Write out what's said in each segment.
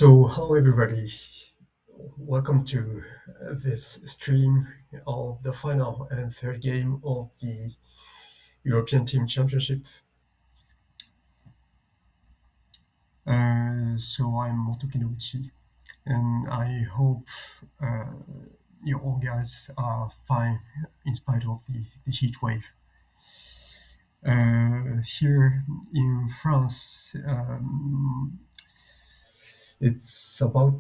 Hello everybody. Welcome to this stream of the final and third game of the European Team Championship. I'm Motoki Noguchi, and I hope uh, you all guys are fine in spite of the heat wave. Here in France, it's a little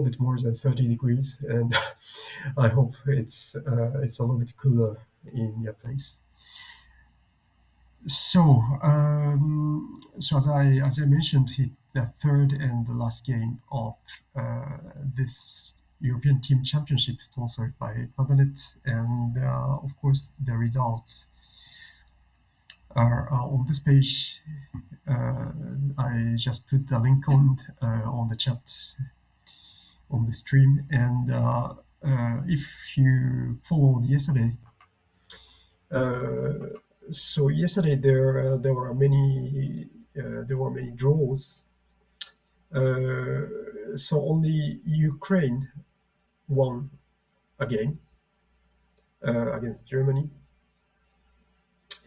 bit more than 30 degrees, and I hope it's a little bit cooler in your place. As I mentioned, it's the third and the last game of this European Team Championship sponsored by Pandanet, and of course the results are on this page. I just put the link on the chat on the stream, and if you followed yesterday, yesterday there were many draws. So only Ukraine won a game against Germany,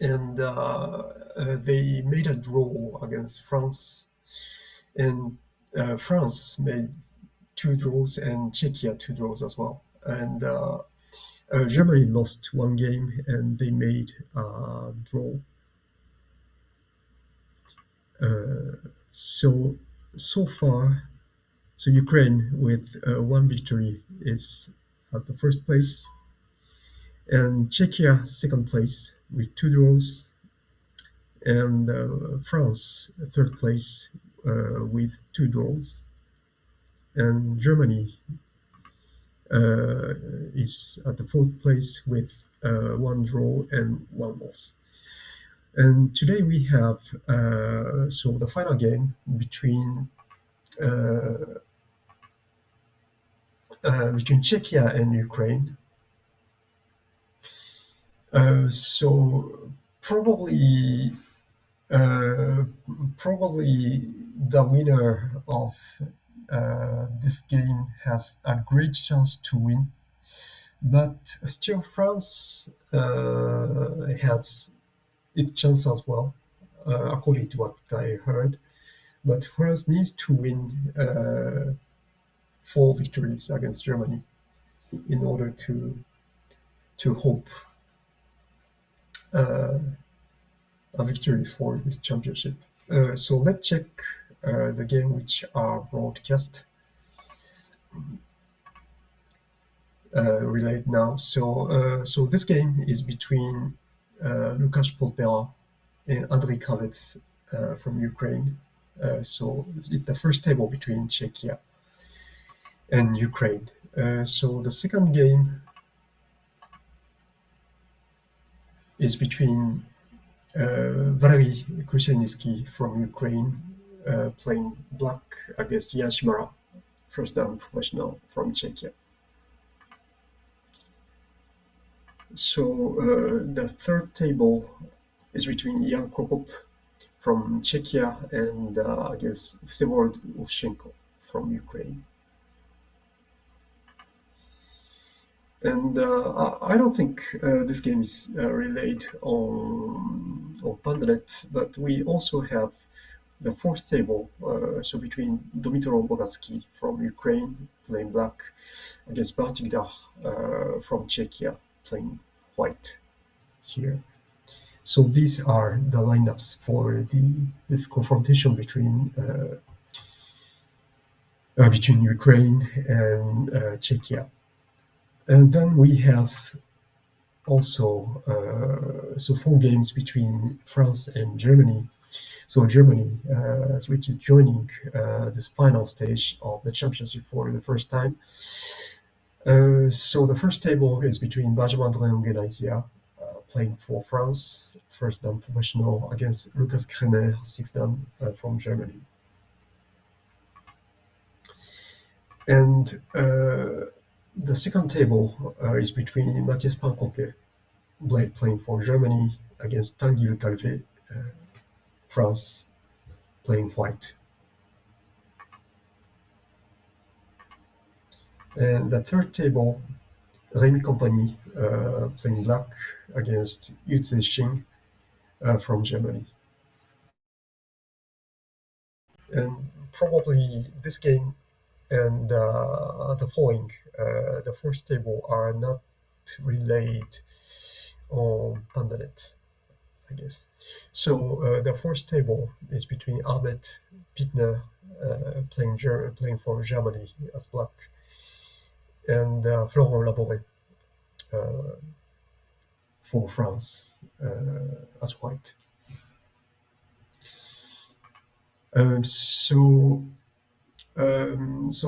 and they made a draw against France, and France made two draws and Czechia two draws as well. And Germany lost one game and they made a draw. So far, Ukraine with one victory is at the first place, and Czechia second place with two draws, and France third place with two draws, and Germany is at the fourth place with one draw and one loss. And today we have the final game between Czechia and Ukraine. So probably the winner of this game has a great chance to win, but still France has its chance as well, according to what I heard. But France needs to win 4 victories against Germany in order to hope a victory for this championship. So let's check the game which are broadcast relayed now. So this game is between Lukasz Polpera and Andriy Kravets from Ukraine. So it's the first table between Czechia and Ukraine. So the second game is between Valery Krushenitsky from Ukraine playing black against Yashimara, first dan professional from Czechia. So the third table is between Jan Krokop from Czechia and against Vsevolod Uvchenko from Ukraine. And I don't think this game is relayed on Pandanet, but we also have the fourth table, so between Dmytro Bogatsky from Ukraine playing black against Bartik Dach from Czechia playing white here. So these are the lineups for this confrontation between Ukraine and Czechia. And then we have also 4 games between France and Germany. So Germany, which is joining this final stage of the championship for the first time. So the first table is between Benjamin and Genaisia, playing for France, first dan professional, against Lukas Kremer, sixth dan from Germany. And the second table is between Matthias Pankoke, playing for Germany, against Tanguy Le Calvé, France, playing white. And the third table, Rémi Company playing black against Yu Zexing from Germany. And probably this game and the following, the first table, are not relayed on Pandanet, I guess. So the first table is between Albert Bittner playing for Germany as black, and Florent Labouré uh, for France as white. Um, so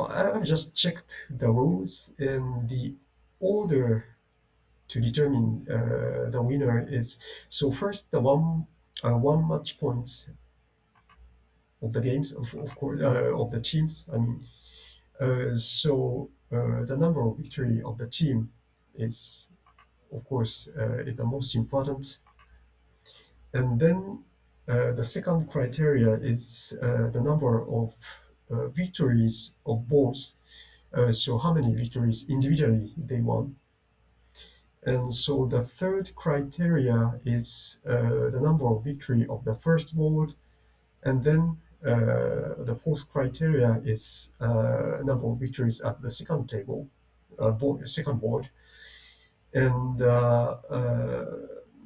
I've just checked the rules, and the order to determine the winner is, so first the one match points of the games, of course, of the teams. I mean, the number of victory of the team is, of course, is the most important. And then the second criteria is the number of victories of both. So how many victories individually they won. And so the third criteria is the number of victory of the first board, and then the fourth criteria is number of victories at the second table, second board, and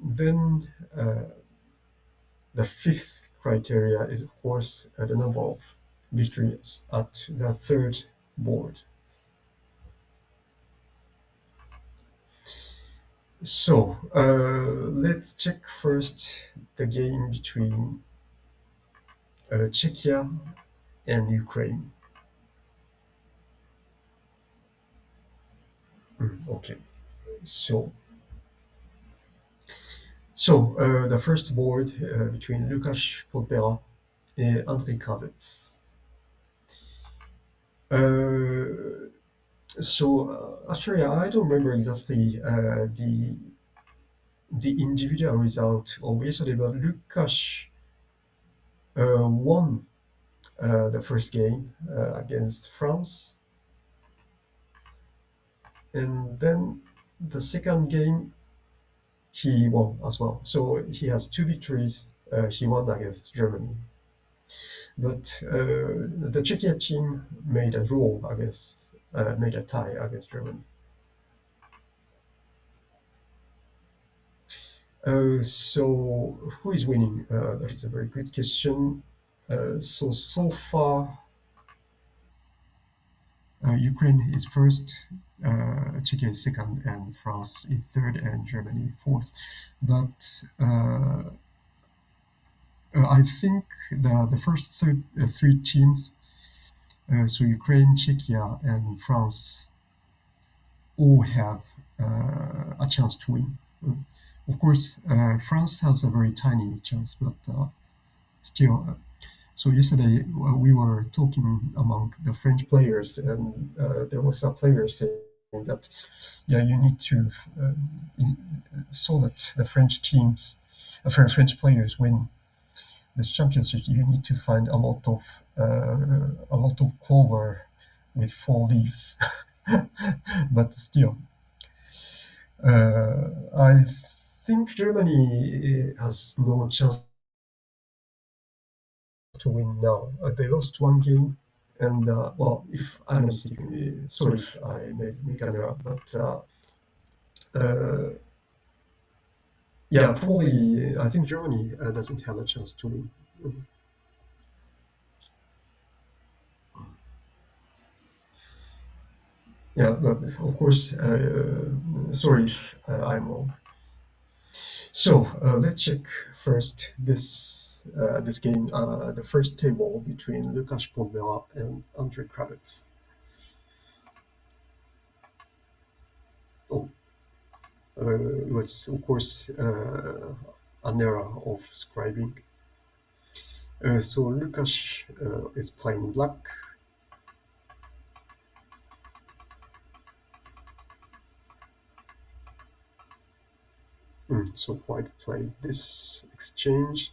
then the fifth criteria is, of course, the number of victories at the third board. So let's check first the game between Czechia and Ukraine. Okay, so the first board between Lukasz Podbera and Andrei Kravets. Actually, I don't remember exactly the individual result of yesterday, but Lukasz won the first game against France, and then the second game he won as well. So he has two victories. He won against Germany, but the Czechia team made a draw against, made a tie against Germany. So who is winning? That is a very good question. So far, Ukraine is first, Czechia is second, and France is third, and Germany fourth. But I think the first three teams, so Ukraine, Czechia, and France, all have a chance to win. Of course, France has a very tiny chance, but still. So yesterday we were talking among the French players, and there was a player saying that, yeah, you need to, so that the French teams, French players win this championship, you need to find a lot of clover with four leaves. But still, I think Germany has no chance to win now. They lost one game, and well, if I'm not mistaken, sorry if I made make an error, but uh, yeah, probably I think Germany doesn't have a chance to win. Mhm. Yeah, but of course, sorry if I'm wrong. So let's check first this game, the first table between Lukasz Podbera and Andrei Kravets. Oh, it was of course an error of scribing. So Lukasz is playing black. So white played this exchange.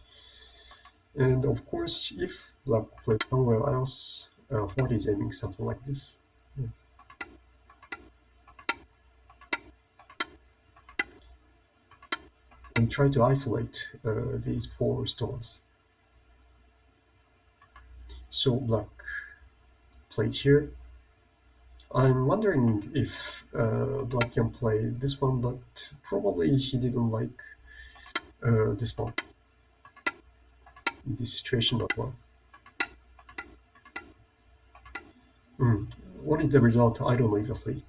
And of course, if black played somewhere else, white is aiming something like this. and try to isolate these four stones. So black played here. I'm wondering if black can play this one, but probably he didn't like this one, this situation that one. Mm. What is the result? I don't know exactly.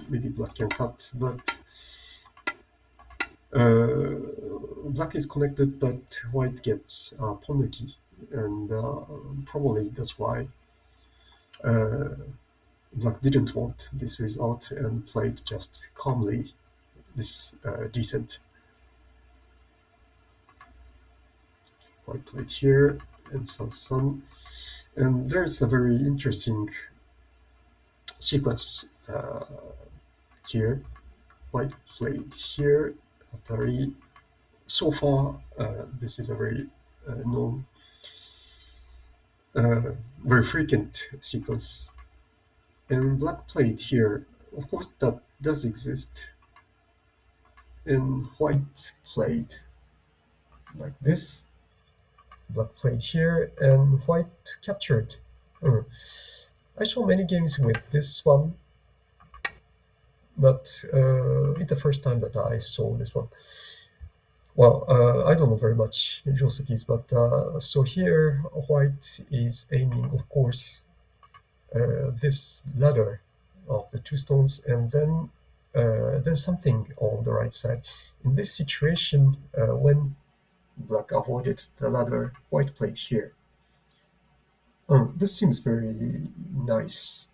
Maybe black can cut, but uh, black is connected, but white gets pawn the key, and probably that's why uh, black didn't want this result and played just calmly this decent. White played here and some sun, and there's a very interesting sequence here. White played here, Atari. So far, this is a very known, uh, very frequent sequence. And black played here. Of course, that does exist. And white played like this. Black played here, and white captured. Uh, I saw many games with this one, but it's the first time that I saw this one. Well, I don't know very much Joseph's, but so here white is aiming, of course, this ladder of the two stones, and then there's something on the right side. In this situation, when black avoided the ladder, white played here. This seems very nice.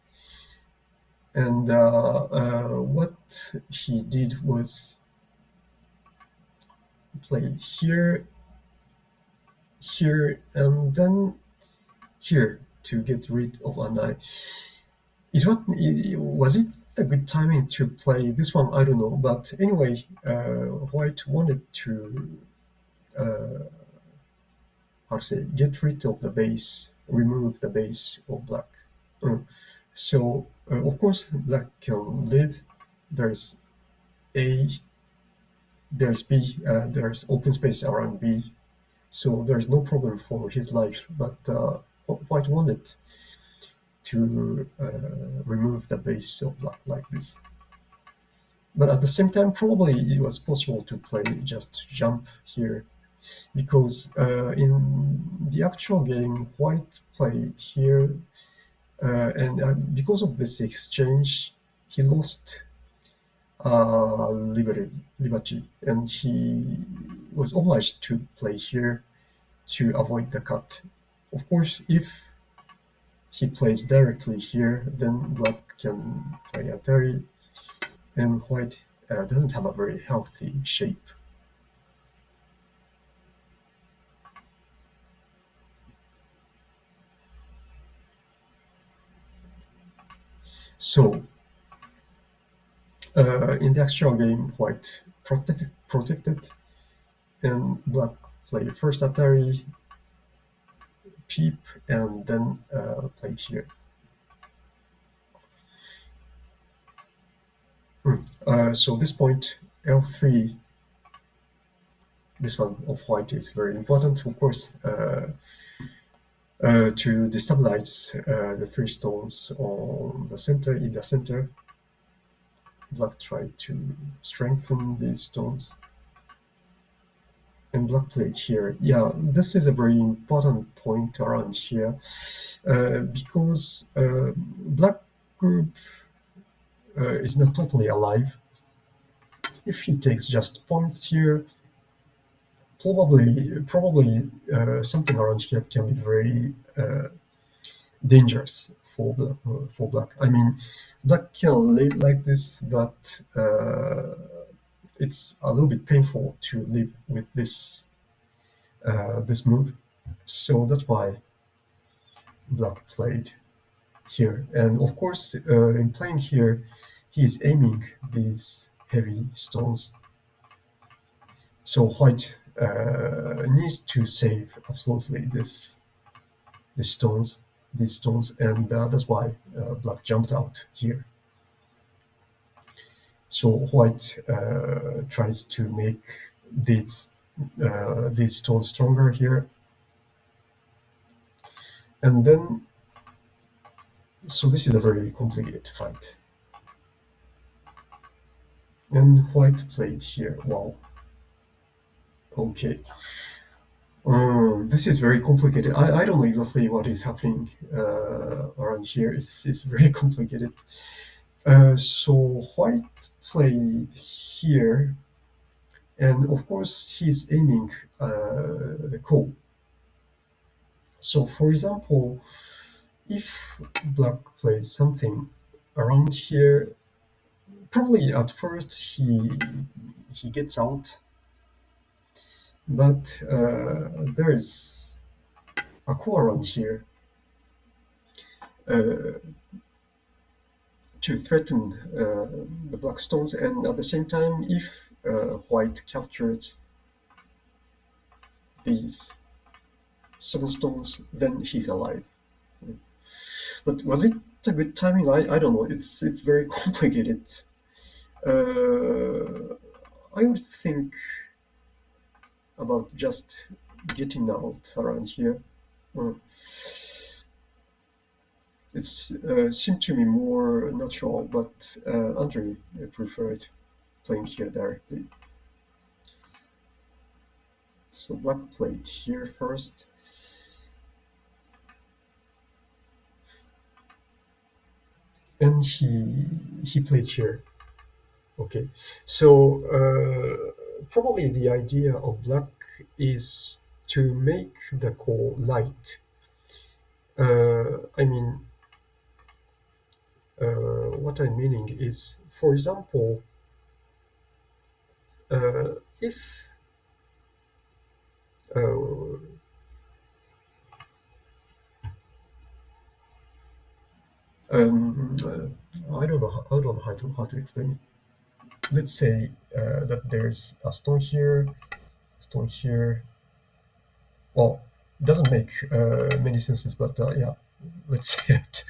And what he did was played here, here, and then here to get rid of an eye. Was it a good timing to play this one? I don't know, but anyway, White wanted to how to say get rid of the base, remove the base of black. Uh, so of course, black can live. There's A, there's B, there's open space around B, so there's no problem for his life. But White wanted to remove the base of black like this. But at the same time, probably it was possible to play just jump here, because in the actual game, White played here, and because of this exchange, he lost liberty, and he was obliged to play here to avoid the cut. Of course, if he plays directly here, then black can play Atari, and white doesn't have a very healthy shape. So, in the actual game, white protected, and black played first Atari, peep, and then played here. So this point, L3, this one of white is very important, of course, to destabilize the three stones on the center, in the center. Black tried to strengthen these stones, and black played here. Yeah, this is a very important point around here, because black group is not totally alive. If he takes just points here, probably something around here can be very dangerous for black. I mean, black can live like this, but it's a little bit painful to live with this move. So that's why black played here. And of course, in playing here, he's aiming these heavy stones. So white needs to save absolutely these stones, and that's why black jumped out here. So white tries to make these these stones stronger here, and then so this is a very complicated fight. And white played here. Wow. Okay. This is very complicated. I don't know exactly what is happening around here. It's very complicated. So white played here, and of course he's aiming the coal. So for example, if black plays something around here, probably at first he gets out, but there's a core around here uh, to threaten the black stones, and at the same time, if white captured these seven stones, then he's alive. But was it a good timing? I don't know. It's very complicated. Uh, I would think about just getting out around here. Uh, it's seemed to me more natural, but Andre preferred playing here directly. So black played here first, and he played here. Okay, so probably the idea of black is to make the core light. I mean, what I'm meaning is, for example, if uh, I don't know I don't know how to explain it. Let's say that there's a stone here. Well, doesn't make many senses, but yeah, let's say it.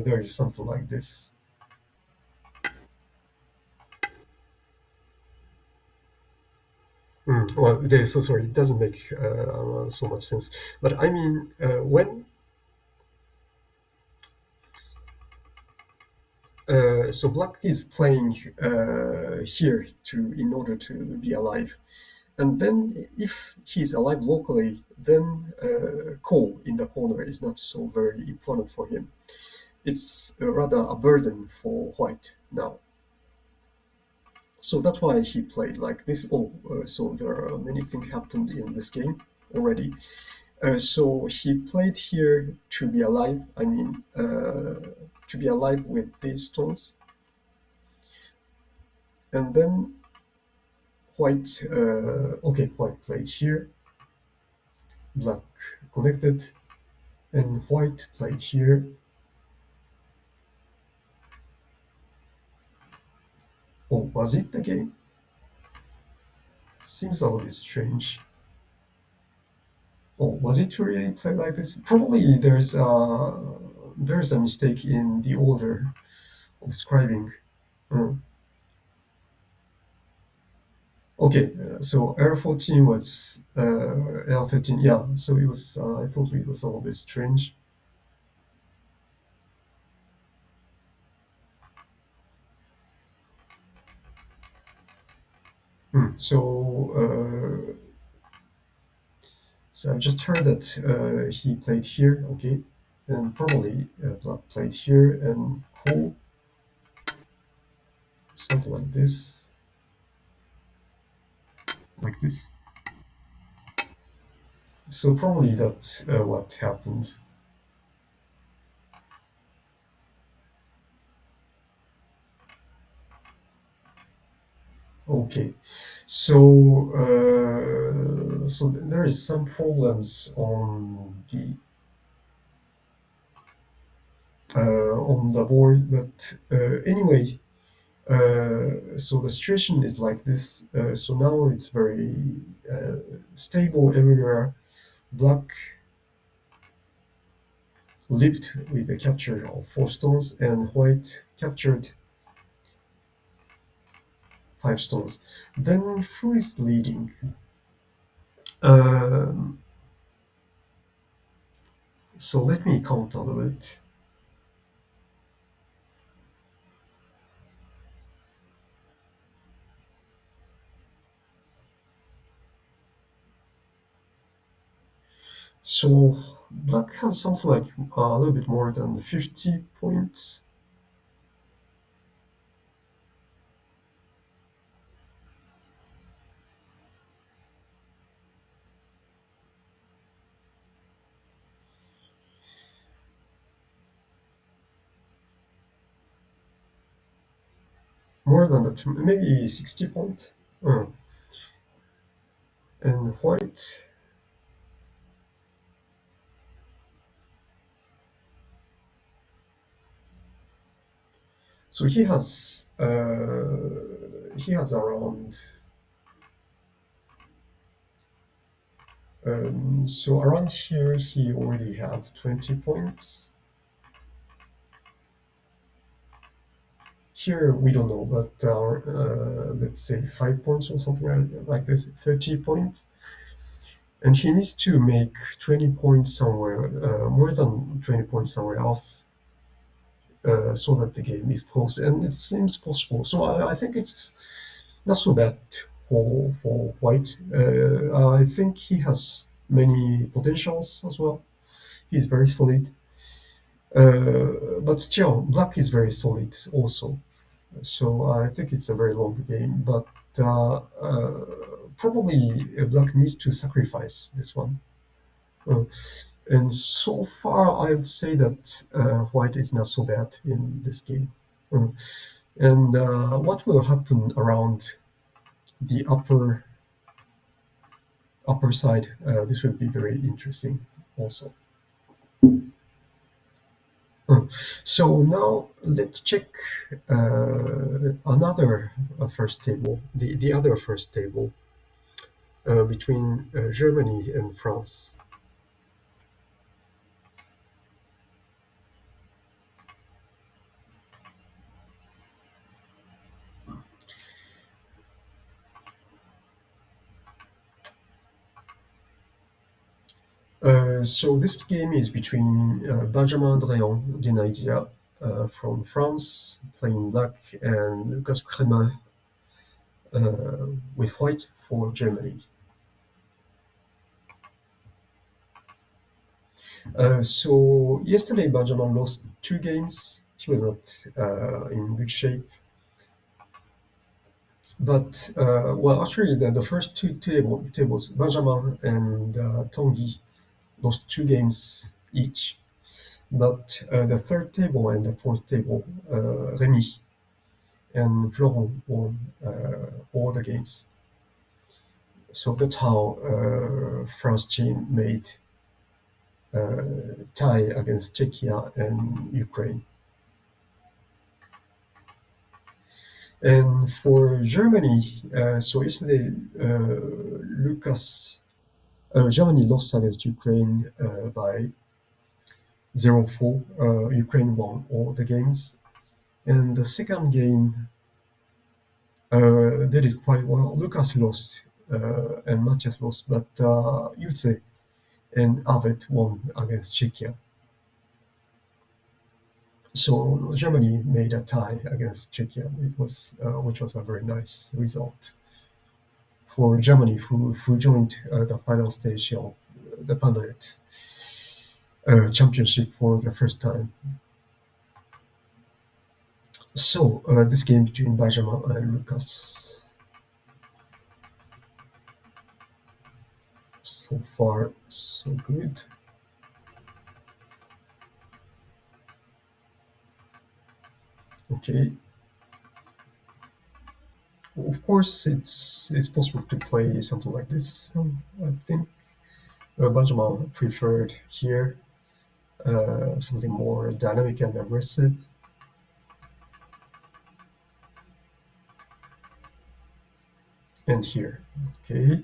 There is something like this. Well, so sorry, it doesn't make so much sense. But I mean, when so black is playing here to in order to be alive, and then if he's alive locally, then coal in the corner is not so very important for him. It's rather a burden for white now. So that's why he played like this. Oh, so there are many things happened in this game already. So he played here to be alive. I mean, to be alive with these stones, and then white. Okay, white played here. Black connected, and white played here. Oh, was it the game? Seems a little bit strange. Oh, was it really played like this? Probably there's a mistake in the order of scribing. Uh, okay, so R14 was L13. Yeah, so it was. I thought it was a little bit strange. So, so I've just heard that he played here. Okay, and probably Black played here, and cool, something like this. So probably that's what happened. Okay, so there is some problems on the board, but anyway, so the situation is like this. So now it's very uh, stable everywhere. Black lived with the capture of four stones, and white captured five stones. Then who is leading? Um, so let me count a little bit. So black has something like a little bit more than 50 points. More than that, maybe 60 points. Uh, and white, so he has around so around here he already have 20 points. Here we don't know, but let's say 5 points or something like this, 30 points. And he needs to make 20 points somewhere, more than 20 points somewhere else, so that the game is close. And it seems possible. So I think it's not so bad for White. I think he has many potentials as well. He's very solid. But still, Black is very solid also. So I think it's a very long game. But probably Black needs to sacrifice this one. Uh, and so far, I would say that White is not so bad in this game. Uh, and what will happen around the upper side? This will be very interesting also. Uh, So now let's check another first table, the other first table between Germany and France. So this game is between Benjamin Dréan, Genaisia, from France, playing black, and Lucas Kremer with white for Germany. So yesterday Benjamin lost two games. He was not in good shape. But well, actually, the first tables, Benjamin and Tanguy lost two games each. But the third table and the fourth table, Remy and Florent won all the games. So that's how France team made tie against Czechia and Ukraine. And for Germany, so yesterday, Lucas, Germany lost against Ukraine by 0-4. Ukraine won all the games. And the second game did it quite well. Lucas lost and Matthias lost, but Jutse and Avet won against Czechia. So Germany made a tie against Czechia. It was, which was a very nice result for Germany, who joined the final stage of the Pandanet championship for the first time. So this game between Benjamin and Lucas, so far so good. Okay, of course it's possible to play something like this. I think Benjamin preferred here something more dynamic and aggressive. And here, okay.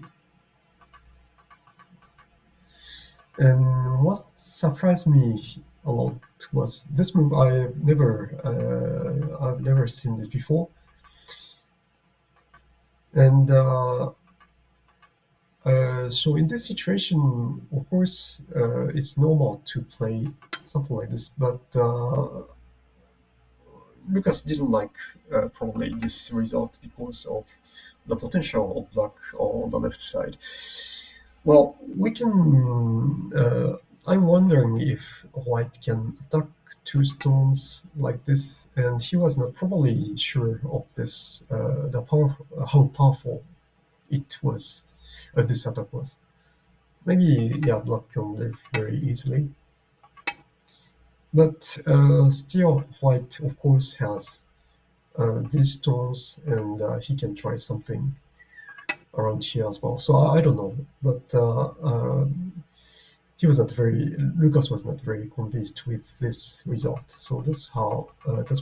And what surprised me a lot was this move. I've never seen this before. And so in this situation, of course, it's normal to play something like this. But Lucas didn't like probably this result because of the potential of black on the left side. Well, we can. I'm wondering if white can attack two stones like this, and he was not probably sure of this. How powerful it was, this attack was. Maybe yeah, black can live very easily, but still, white of course has these stones, and he can try something around here as well. So I don't know, but he was not very. Lucas was not very convinced with this result. So that's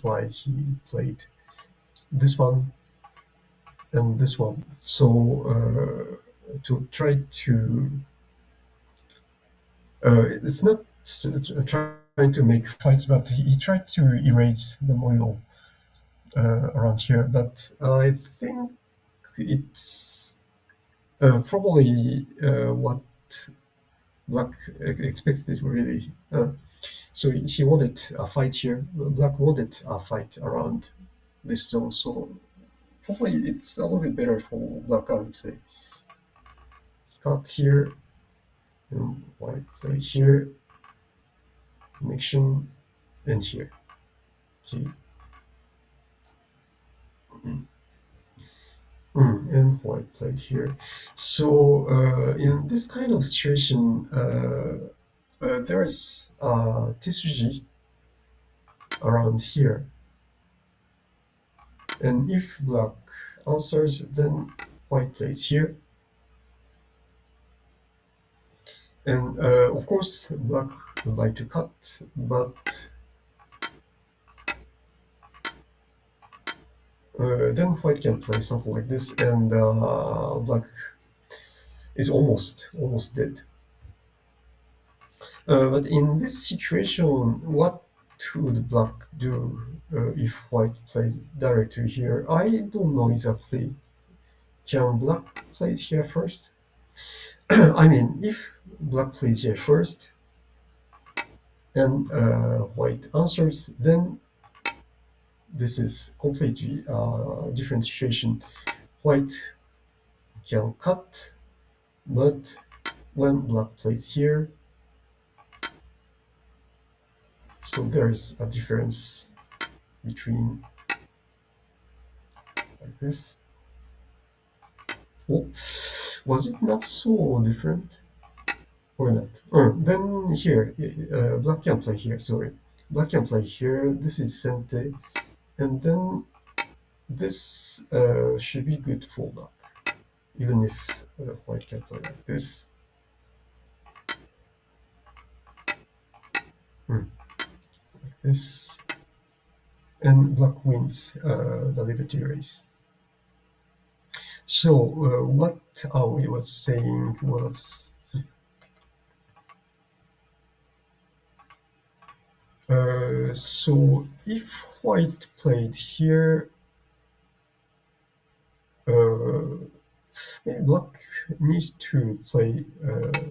why he played this one and this one. So to try to it's not trying to make fights, but he tried to erase the oil around here. But I think it's probably what Black expected really. So he wanted a fight here. Black wanted a fight around this zone. So probably it's a little bit better for Black, I would say. Cut here, and white play here, connection, and here. Okay. And white played here. So in this kind of situation, there is Tsuji around here. And if black answers, then white plays here. And of course, black would like to cut, but then white can play something like this, and black is almost dead. But in this situation, what would black do if white plays directly here? I don't know exactly. Can black plays here first? I mean, if black plays here first and white answers, then this is completely different situation. White can cut, but when black plays here, so there's a difference between like this. Oh, was it not so different or not? Then here, black can play here. Sorry, black can play here. This is sente, and then this should be good for black, even if white can play like this. Like this, and black wins the liberty race. So what I was saying was, so if white played here, maybe black needs to play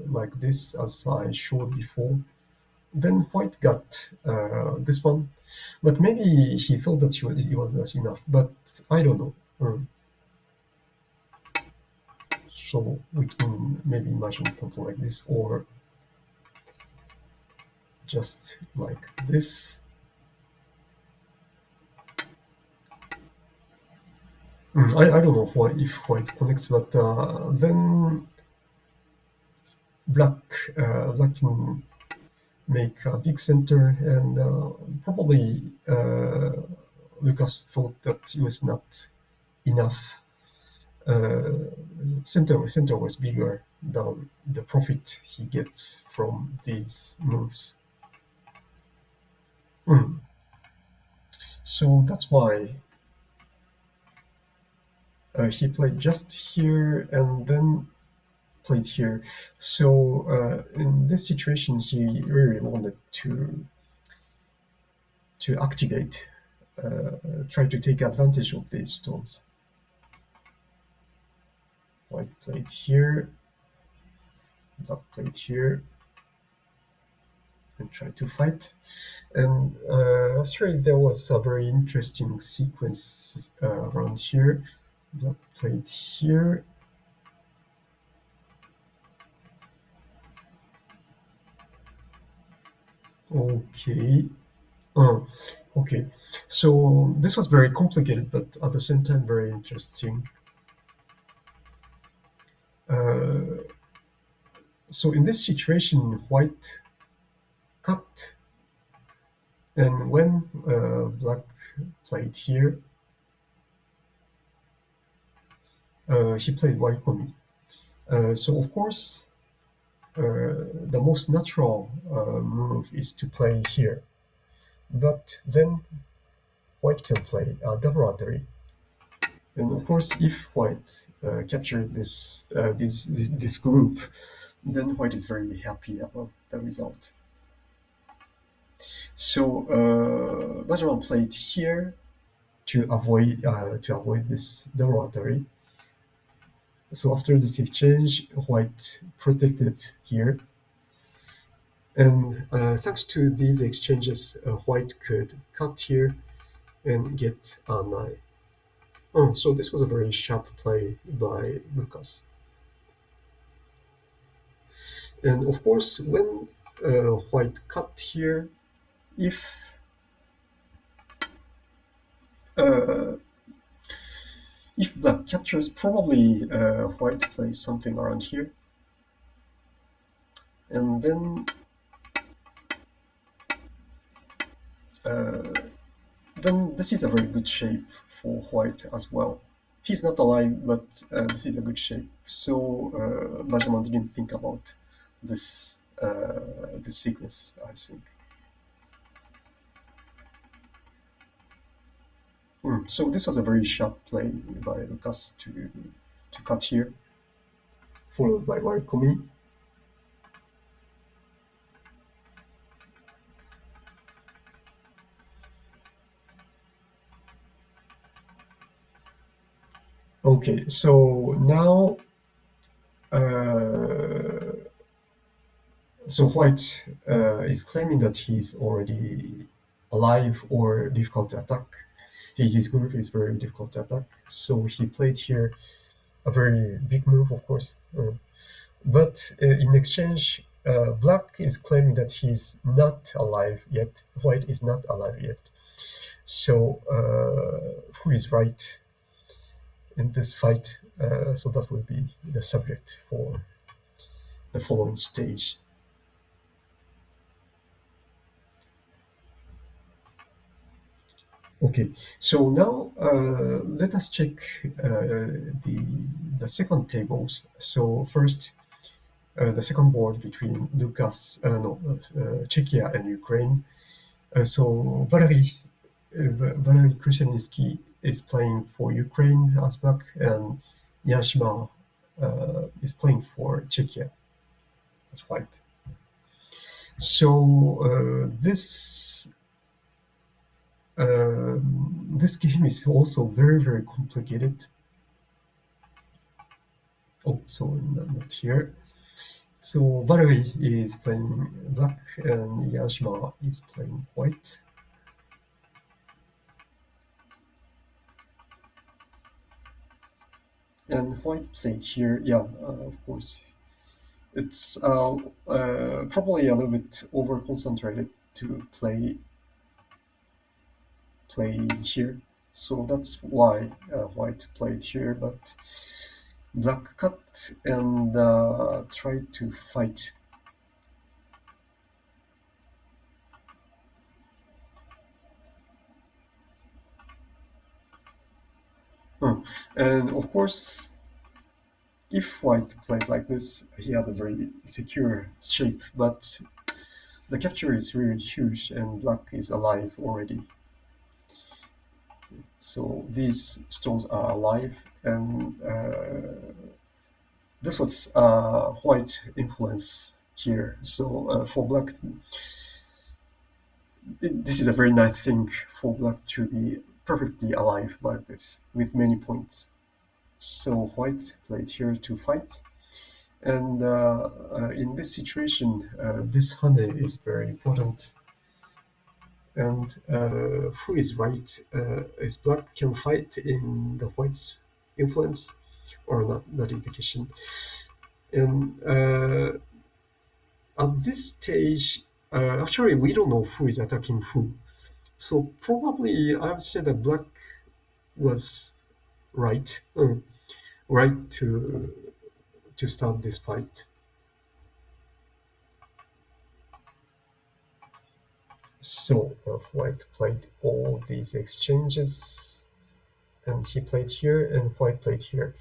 like this as I showed before. Then white got this one, but maybe he thought that it was not enough. But I don't know. So we can maybe imagine something like this, or just like this. I don't know why if white connects, but then black black can make a big center, and probably Lucas thought that it was not enough. Center was bigger than the profit he gets from these moves. Mm. So that's why he played just here and then played here. So in this situation, he really wanted to activate, try to take advantage of these stones. White played here, black played here, and tried to fight. And actually, there was a very interesting sequence around here. Black played here. Okay. Uh, okay. So this was very complicated, but at the same time very interesting. Uh, so in this situation, white cut, and when black played here, he played white komi. So of course, the most natural move is to play here. But then white can play double rotary. And of course, if white captures this group, then white is very happy about the result. So Benjamin played here to avoid this double rotary. So after this exchange, white protected here. And thanks to these exchanges, white could cut here and get a knight. Oh, so this was a very sharp play by Lucas. And of course, when white cut here, if uh, if black captures, probably white plays something around here, and uh, then this is a very good shape for white as well. He's not alive, but this is a good shape. So Benjamin didn't think about this sequence, I think. So this was a very sharp play by Lucas to cut here, followed by Warikomi. Okay, so now uh, so White is claiming that he's already alive or difficult to attack. His group is very difficult to attack, so he played here a very big move, of course. But in exchange, Black is claiming that he's not alive yet. White is not alive yet. So who is right in this fight? So that will be the subject for the following stage. Okay, so now let us check the second tables. So first, the second board between Czechia and Ukraine. So Valery Krushelnytsky is playing for Ukraine as black, and Yashima is playing for Czechia as white. So this game is also very complicated. Oh, so not here. So Valery is playing black and Yashima is playing white. And white played here, yeah, of course. It's probably a little bit over concentrated to play here. So that's why white played here, but black cut and tried to fight. And of course, if white plays like this, he has a very secure shape, but the capture is really huge and black is alive already. So these stones are alive, and this was white influence here. So for black, this is a very nice thing for black to be perfectly alive like this with many points. So white played here to fight. And in this situation, this honey is very important. And who is right? Is black can fight in the white's influence or not? That is the question. And at this stage, actually, we don't know who is attacking who. So probably I would say that black was right, right to start this fight. So white played all these exchanges, and he played here, and white played here.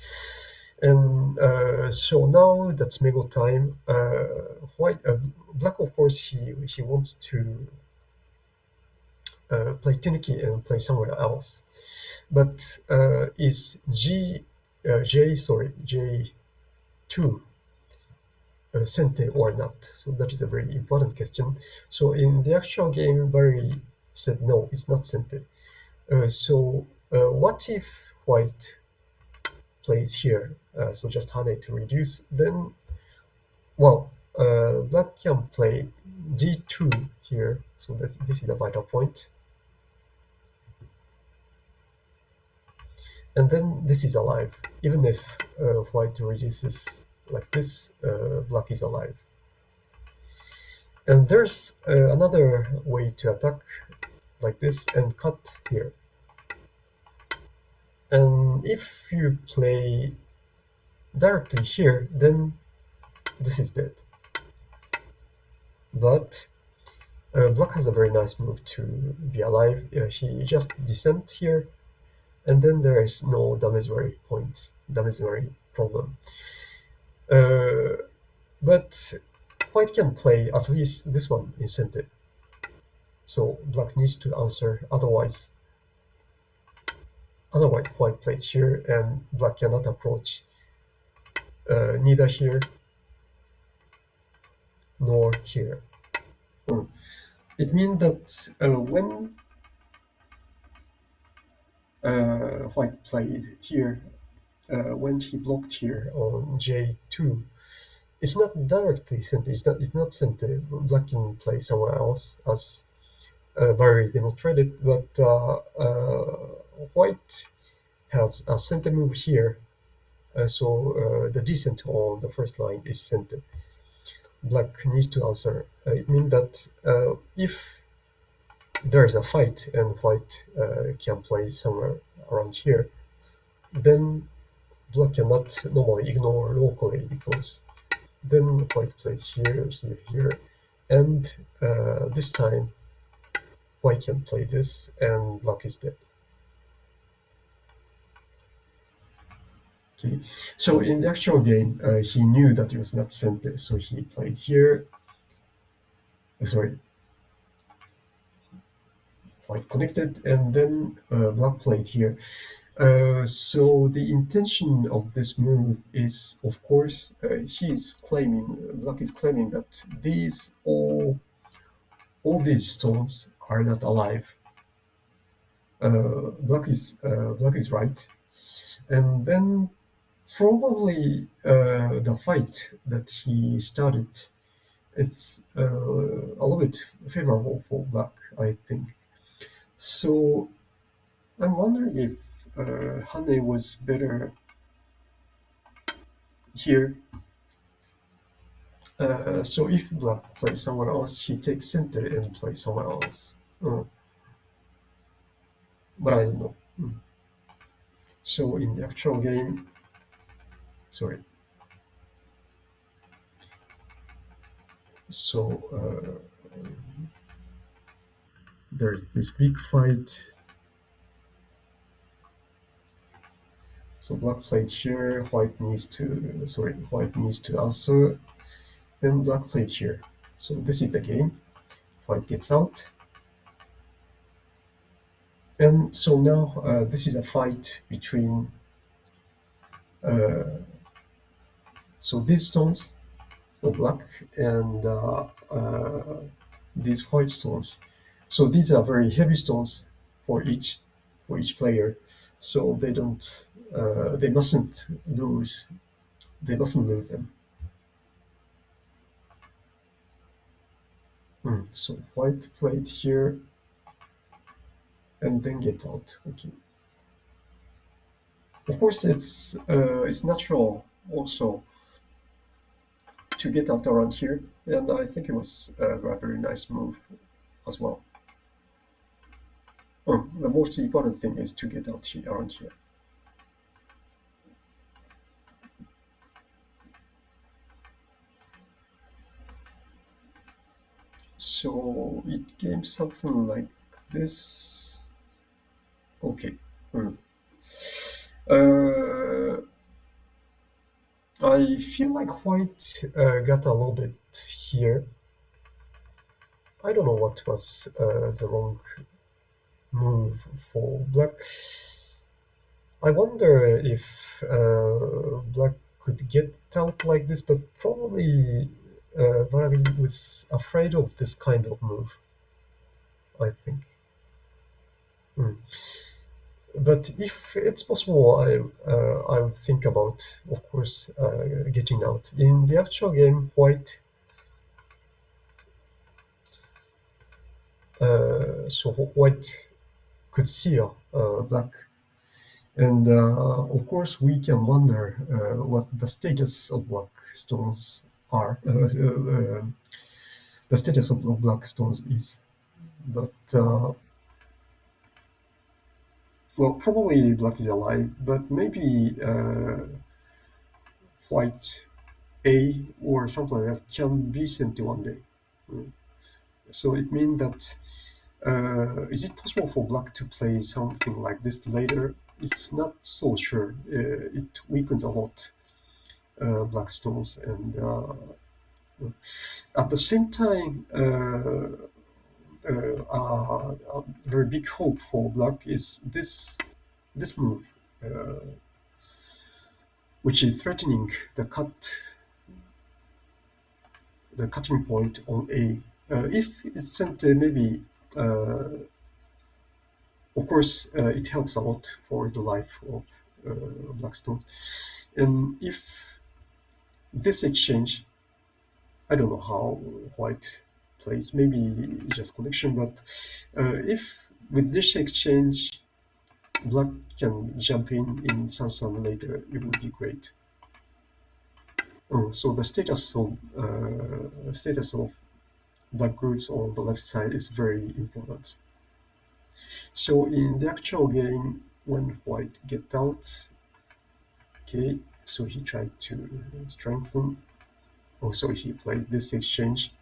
And so now that's Mego time. Black, of course, he wants to play Tenuki and play somewhere else. But is J2 Sente or not? So that is a very important question. So in the actual game, Barry said no, it's not Sente. So what if white plays here? So just Hane to reduce. Then, well, black can play D2 here. So that this is a vital point. And then this is alive. Even if white reduces like this, black is alive. And there's another way to attack like this and cut here. And if you play directly here, then this is dead. But black has a very nice move to be alive. He just descent here, and then there is no damage point, damage problem. But white can play at least this one incentive. So black needs to answer, otherwise white plays here and black cannot approach neither here nor here. It means that when white played here, when he blocked here on J2, it's not directly sent. It's not sent. Black can play somewhere else, as Barry demonstrated. But white has a center move here, so the descent on the first line is sent. Black needs to answer. It means that if there is a fight and white can play somewhere around here, then black cannot normally ignore locally, because then white plays here, here, here, and this time white can play this and black is dead. Okay, so in the actual game, he knew that it was not sent, so he played here. Sorry, white connected, and then black played here. So the intention of this move is, of course, black is claiming that all these stones are not alive. Black is right, and then probably the fight that he started is a little bit favorable for black, I think. So I'm wondering if Hane was better here. So if black plays somewhere else, he takes center and plays somewhere else. But I don't know. So in the actual game, sorry. So there's this big fight. So black played here, white needs to answer, and black played here. So this is the game. White gets out. And so now this is a fight between so these stones are black and these white stones. So these are very heavy stones for each. for each player, so they don't they mustn't lose them. So white played here and then get out. Okay. Of course, it's natural also to get out around here, and I think it was a very nice move as well. The most important thing is to get out here around here. So it gave something like this. Okay. Mm. Uh, I feel like white got a little bit here. I don't know what was the wrong move for black. I wonder if black could get out like this, but probably Vardy was afraid of this kind of move, I think. Hmm. But if it's possible, I would think about, of course, getting out. In the actual game, white, so white could seal black. And of course, we can wonder what the status of black stones are. The status of black stones is. But well, probably black is alive, but maybe white A or something like that can be sent one day. Mm. So it means that is it possible for black to play something like this later? It's not so sure. It weakens a lot black stones, and at the same time, a very big hope for black is this move, which is threatening the cutting point on A. If it's sent maybe, of course, it helps a lot for the life of black stones. And if this exchange, I don't know how white plays, maybe just collection, but if with this exchange, black can jump in Sansan later, it would be great. So the status of black groups on the left side is very important. So in the actual game, when white get out, okay, so he tried to strengthen. Also, he played this exchange.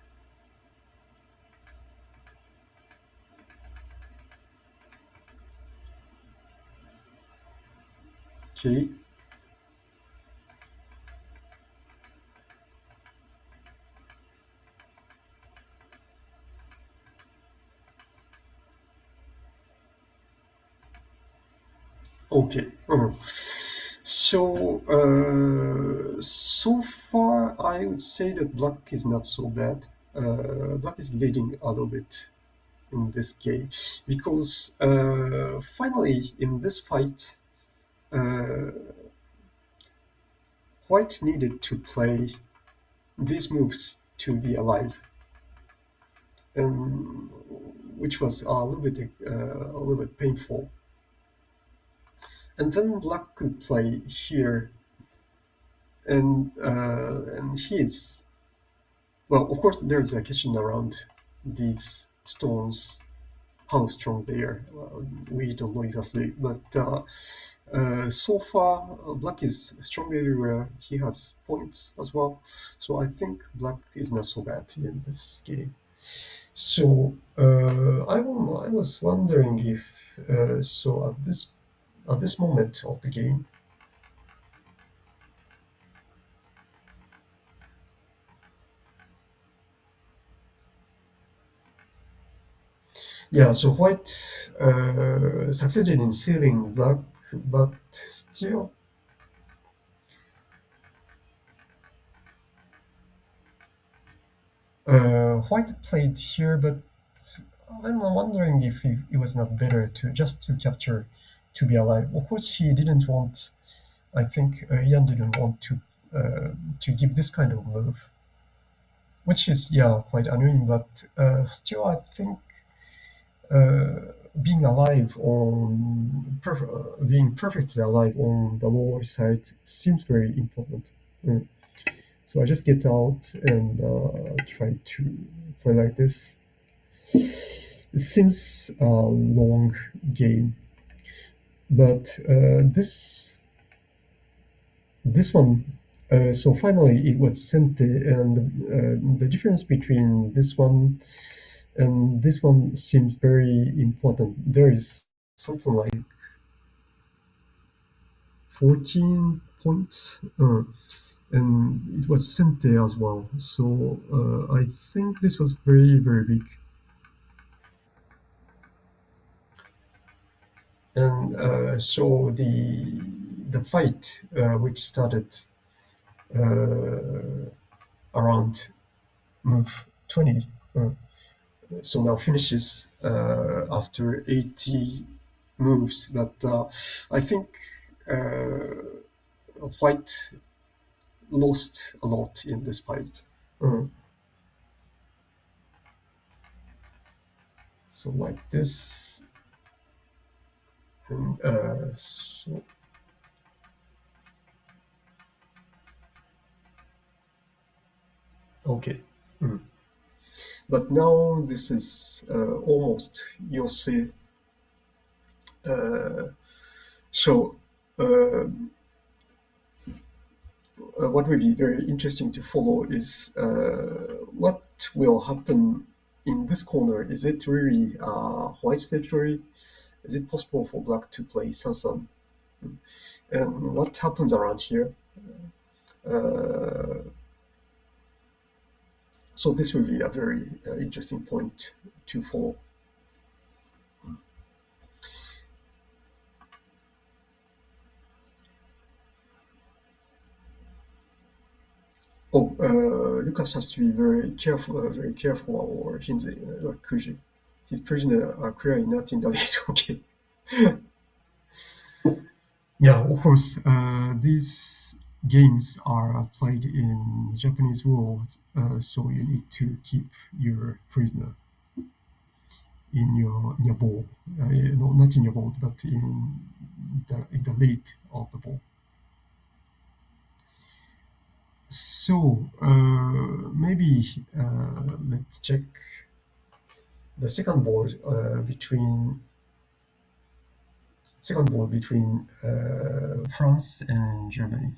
Okay, okay. So far, I would say that black is not so bad. Black is leading a little bit in this game because finally in this fight, uh, white needed to play these moves to be alive, which was a little bit painful. And then black could play here, and he's well. Of course, there's a question around these stones, how strong they are. We don't know exactly, but so far, black is strong everywhere. He has points as well, so I think black is not so bad in this game. So I was wondering if so at this moment of the game, yeah. So white succeeded in sealing black, but still, white played here, but I'm wondering if it was not better to just to capture to be alive. Of course, he didn't want. I think Ian didn't want to give this kind of move, which is yeah quite annoying. But still, I think being alive being perfectly alive on the lower side seems very important. Mm. So I just get out and try to play like this. It seems a long game, but this one. So finally, it was sent, and the difference between this one and this one seems very important. There is something like 14 points, and it was sent there as well. So I think this was very, very big. And so the fight, which started uh, around move 20, so now finishes after 80 moves. But I think White lost a lot in this fight. Uh, so like this, and so okay. Mm. But now this is almost you'll see. Uh, so uh, what will be very interesting to follow is what will happen in this corner. Is it really white territory? Is it possible for black to play Sansan? And what happens around here? Uh, so this will be a very interesting point to follow. Oh, Lucas has to be very careful, or he's like Kuji. His prisoner are clearly not in the lead. Okay. Yeah, of course. These games are played in Japanese rules, so you need to keep your prisoner in your ball. No, not in your boat, but in the lead of the ball. So maybe let's check the second ball between France and Germany.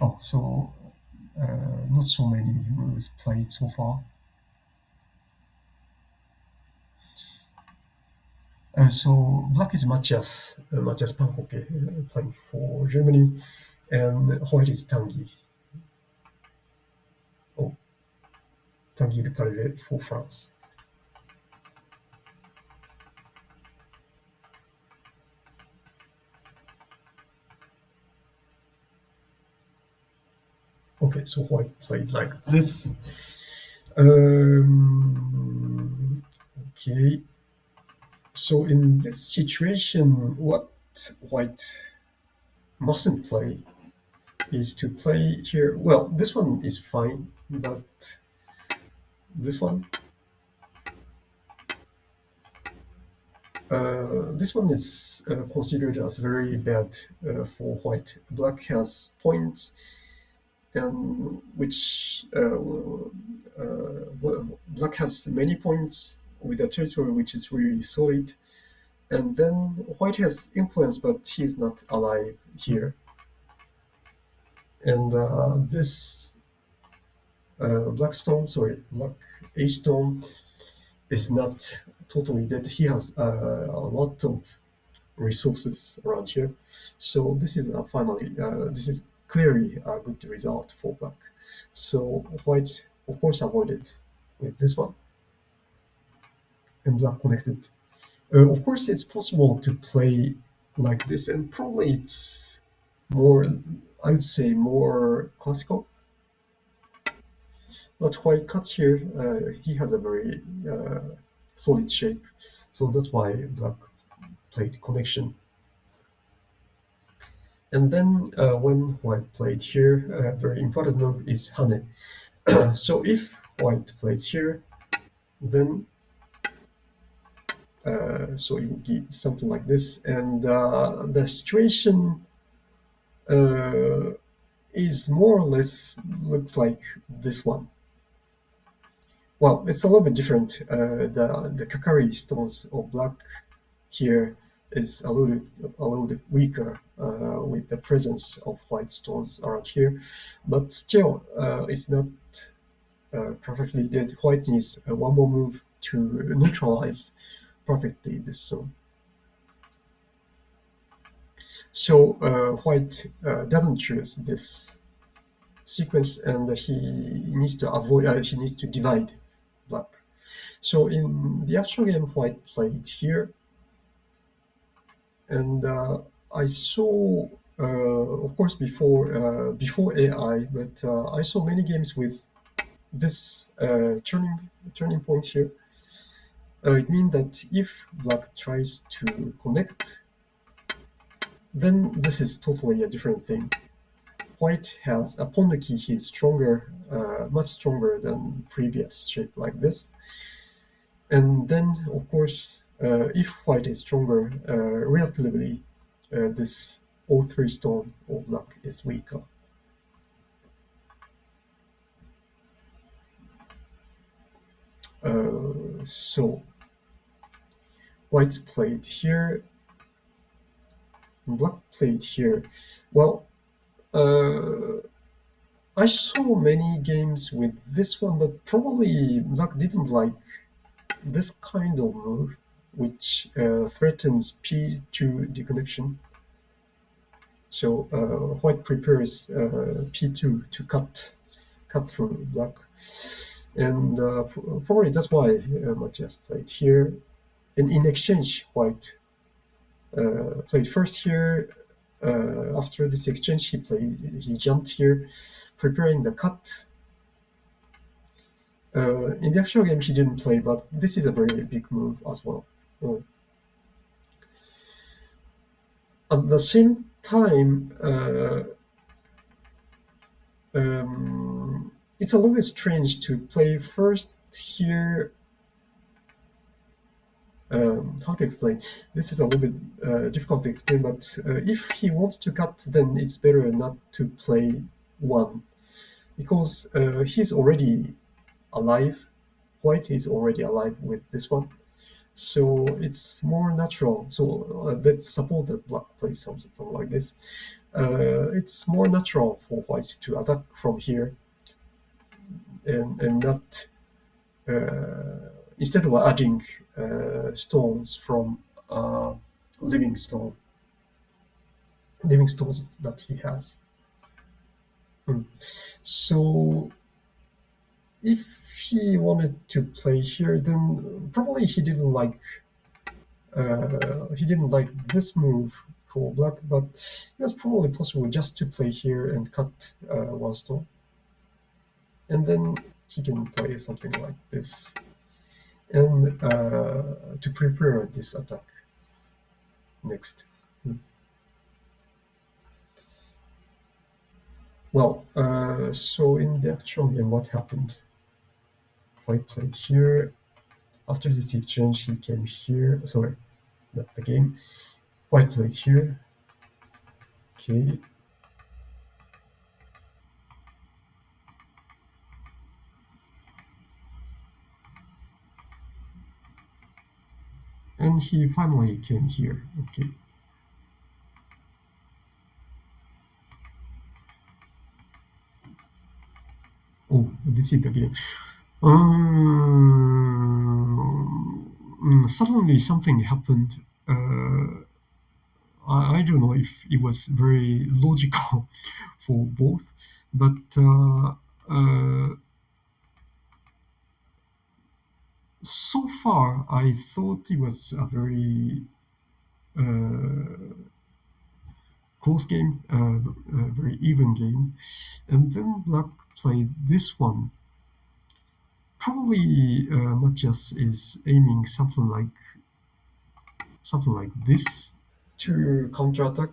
Oh, so not so many rules played so far. So black is Matthias Pankoke playing for Germany, and white is Tanguy. Oh, Tanguy Le Calvet for France. Okay, so white played like this. Okay, so in this situation, what white mustn't play is to play here. Well, this one is fine, but this one is considered as very bad for white. Black has points, and which black has many points with a territory which is really solid, and then white has influence, but he's not alive here. And this black A stone is not totally dead. He has a lot of resources around here. So this is clearly a good result for black. So white, of course, avoided with this one, and black connected. Of course, it's possible to play like this, and probably it's more, I would say, more classical. But white cuts here, he has a very solid shape. So that's why black played connection. And then when white played here, a very important move is hane. So if white plays here, then so you give something like this, and the situation uh, is more or less looks like this one. Well, it's a little bit different. The Kakari stones of black here is a little bit weaker with the presence of white stones around here, but still, it's not perfectly dead. White needs one more move to neutralize perfectly this stone. So white doesn't choose this sequence, and he needs to avoid. He needs to divide black. So in the actual game, white played here, and I saw, of course, before AI, but I saw many games with this turning point here. It means that if black tries to connect, then this is totally a different thing. White has a pawn key. He's stronger, much stronger than previous shape like this. And then, of course, if white is stronger, relatively, this O3 stone or black is weaker. So white played here, and black played here. Well, I saw many games with this one, but probably black didn't like this kind of move, which threatens P2 deconnection. So white prepares P2 to cut through black, and probably that's why Matthias played here. And in exchange, white played first here. After this exchange, he jumped here, preparing the cut. In the actual game, he didn't play, but this is a very big move as well. At the same time, it's a little bit strange to play first here. How to explain? This is a little bit difficult to explain, but if he wants to cut, then it's better not to play one because he's already alive. White is already alive with this one, so it's more natural. So let's suppose that black plays something like this. It's more natural for white to attack from here and not instead of adding stones from uh, living stone living stones that he has. Mm. So if he wanted to play here, then probably he didn't like this move for black, but it was probably possible just to play here and cut one stone, and then he can play something like this, and to prepare this attack next. Mm. Well, so in the actual game, what happened? White played here. After this exchange, he came here. Sorry, not the game. White played here. Okay. And he finally came here. Okay. Oh, this is the game. Suddenly something happened. I don't know if it was very logical for both, but so far I thought it was a very close game, a very even game. And then black played this one. Probably Matthias is aiming something like this to counterattack.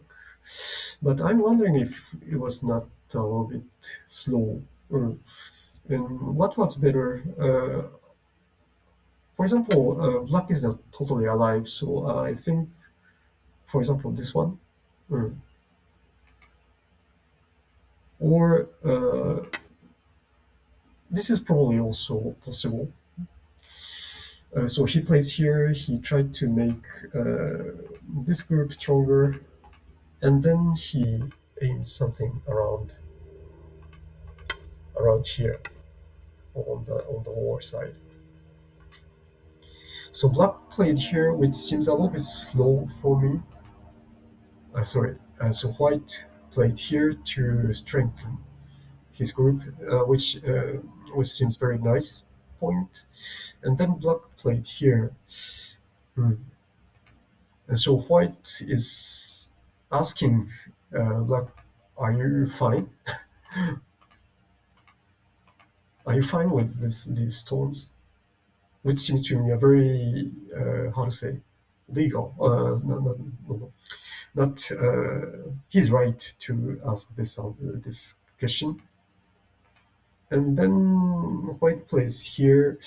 But I'm wondering if it was not a little bit slow. Uh, and what was better? For example, black is not totally alive, so I think, for example, this one, uh, or this is probably also possible. So he plays here. He tried to make this group stronger, and then he aims something around here on the lower side. So black played here, which seems a little bit slow for me. Sorry. So white played here to strengthen his group, which seems very nice point. And then black played here. Hmm. And so white is asking black, "Are you fine? Are you fine with these stones?" Which seems to me a very how to say legal. No, not. He's right to ask this question. And then white plays here,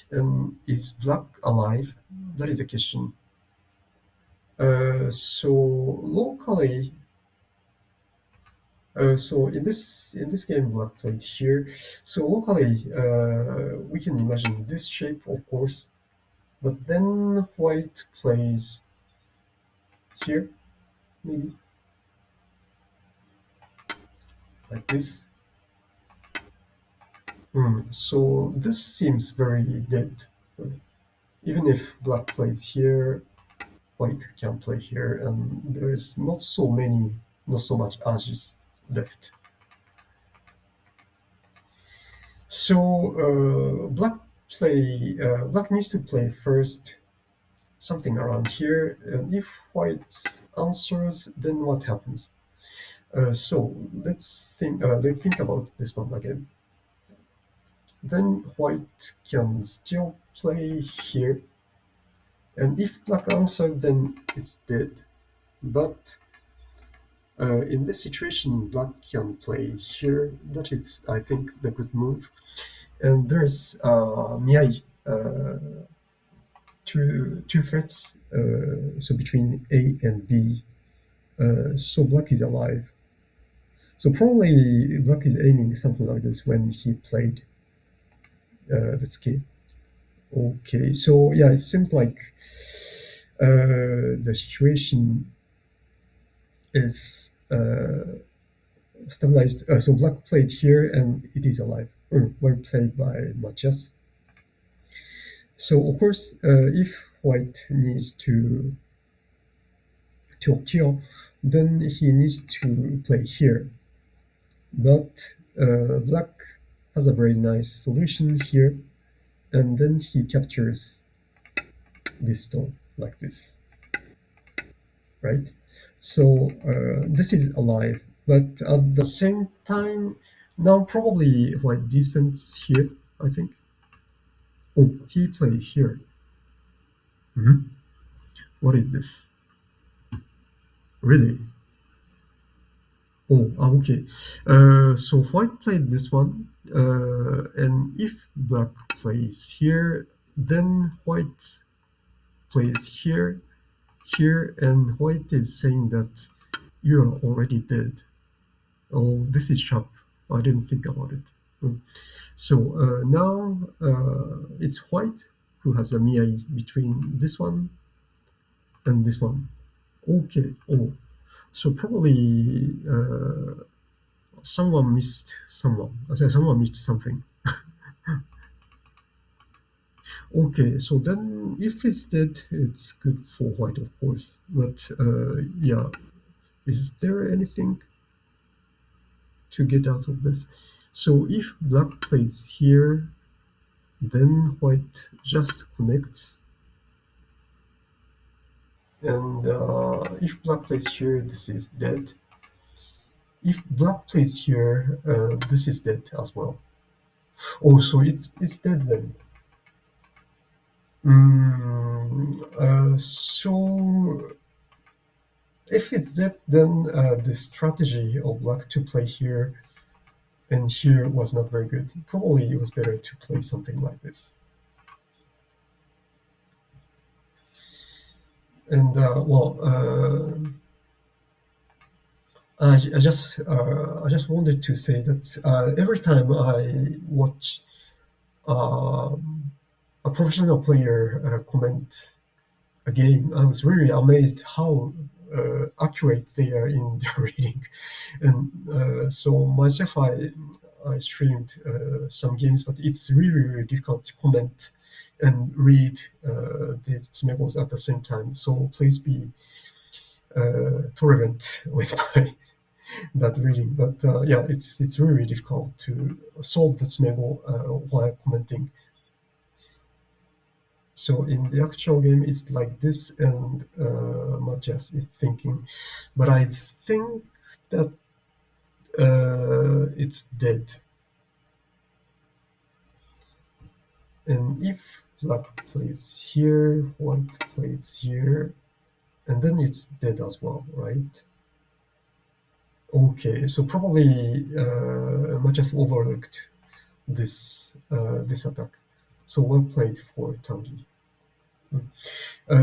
and is black alive? That is the question. So locally, so in this game, black played here. So locally, we can imagine this shape, of course, but then white plays here, maybe like this. So this seems very dead. Even if black plays here, white can play here, and there is not so much edges left. So black needs to play first something around here, and if white answers, then what happens? So let's think about this one again. Then white can still play here, and if black answers, then it's dead. But in this situation, black can play here. That is, I think, the good move. And there's Miai, two threats, so between A and B. So black is alive. So probably black is aiming something like this when he played this key. Okay, so yeah, it seems like the situation is stabilized. So black played here and it is alive. Well played by Matthias. So of course, if white needs to kill, then he needs to play here. But black has a very nice solution here, and then he captures this stone like this, right? So this is alive, but at the same time, now probably white descends here, I think. Oh, he played here. What is this? Really? Oh, okay. So white played this one, and if black plays here, then white plays here, here, and white is saying that you're already dead. Oh, this is sharp. I didn't think about it. So now it's white who has a miai between this one and this one. Okay. Oh, so probably someone missed someone. I said someone missed something. Okay, so then if it's dead, it's good for white, of course. But yeah, is there anything to get out of this? So if black plays here, then white just connects. And if black plays here, this is dead. If black plays here, this is dead as well. Oh, so it's dead then. So if it's dead, then the strategy of black to play here and here was not very good. Probably it was better to play something like this. And I just wanted to say that every time I watch um, a professional player comment a game, I was really amazed how accurate they are in their reading. And so myself, I streamed some games, but it's really really difficult to comment and read these symbols at the same time. So please be tolerant with my bad reading. But yeah, it's really difficult to solve the symbol while commenting. So in the actual game, it's like this, and Matthias is thinking, but I think that it's dead. And if black plays here, white plays here, and then it's dead as well, right? Okay, so probably Matthias overlooked this attack. So well played for Tangi.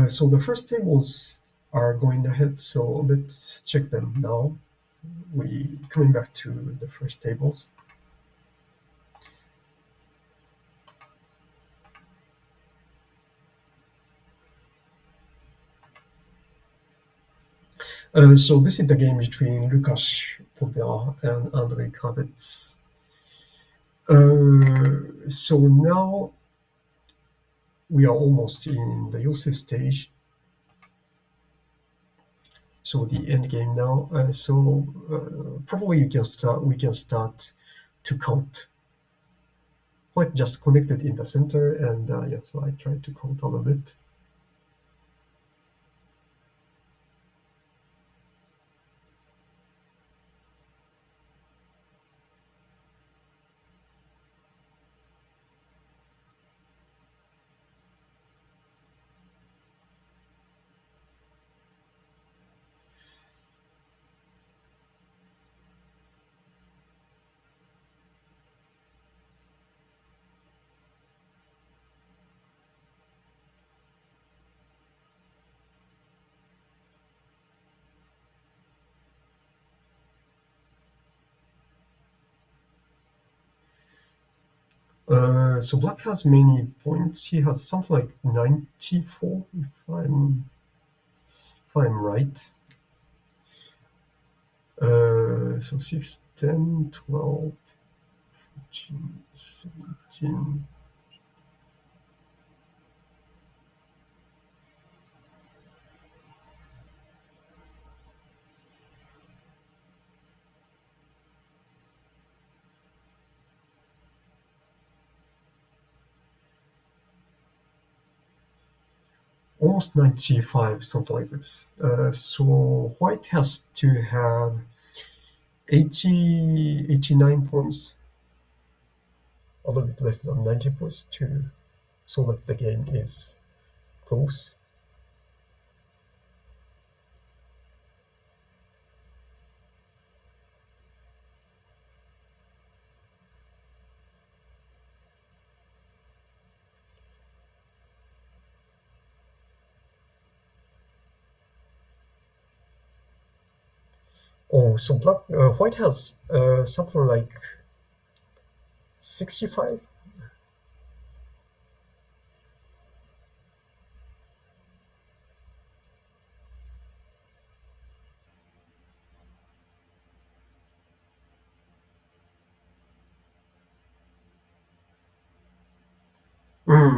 So the first tables are going ahead, so let's check them now. We coming back to the first tables. So this is the game between Lukasz Pobera and Andrei Kravets. So now we are almost in the Yosef stage. So the end game now. Probably we can start to count. White just connected in the center, and yeah, so I tried to count a little bit. So black has many points. He has something like 94, if I'm right. So 6, 10, 12, 14, 17. Almost 95, something like this. So white has to have 89 points, a little bit less than 90 points to so that the game is close. Oh, so white has something like 65.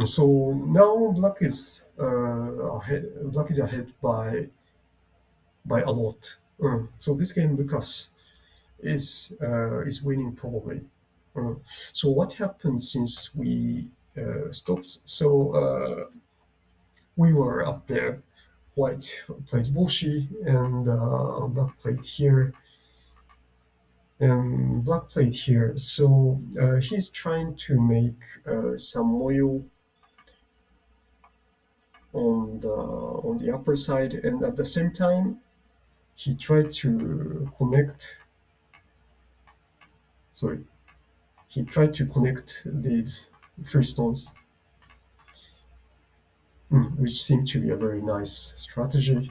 So now black is ahead by a lot. So this game, Lucas is winning probably. So what happened since we stopped? So we were up there. White played Boshi and black played here. and black played here. So he's trying to make some oil on the upper side, and at the same time he tried to connect. Sorry, he tried to connect these three stones, which seemed to be a very nice strategy.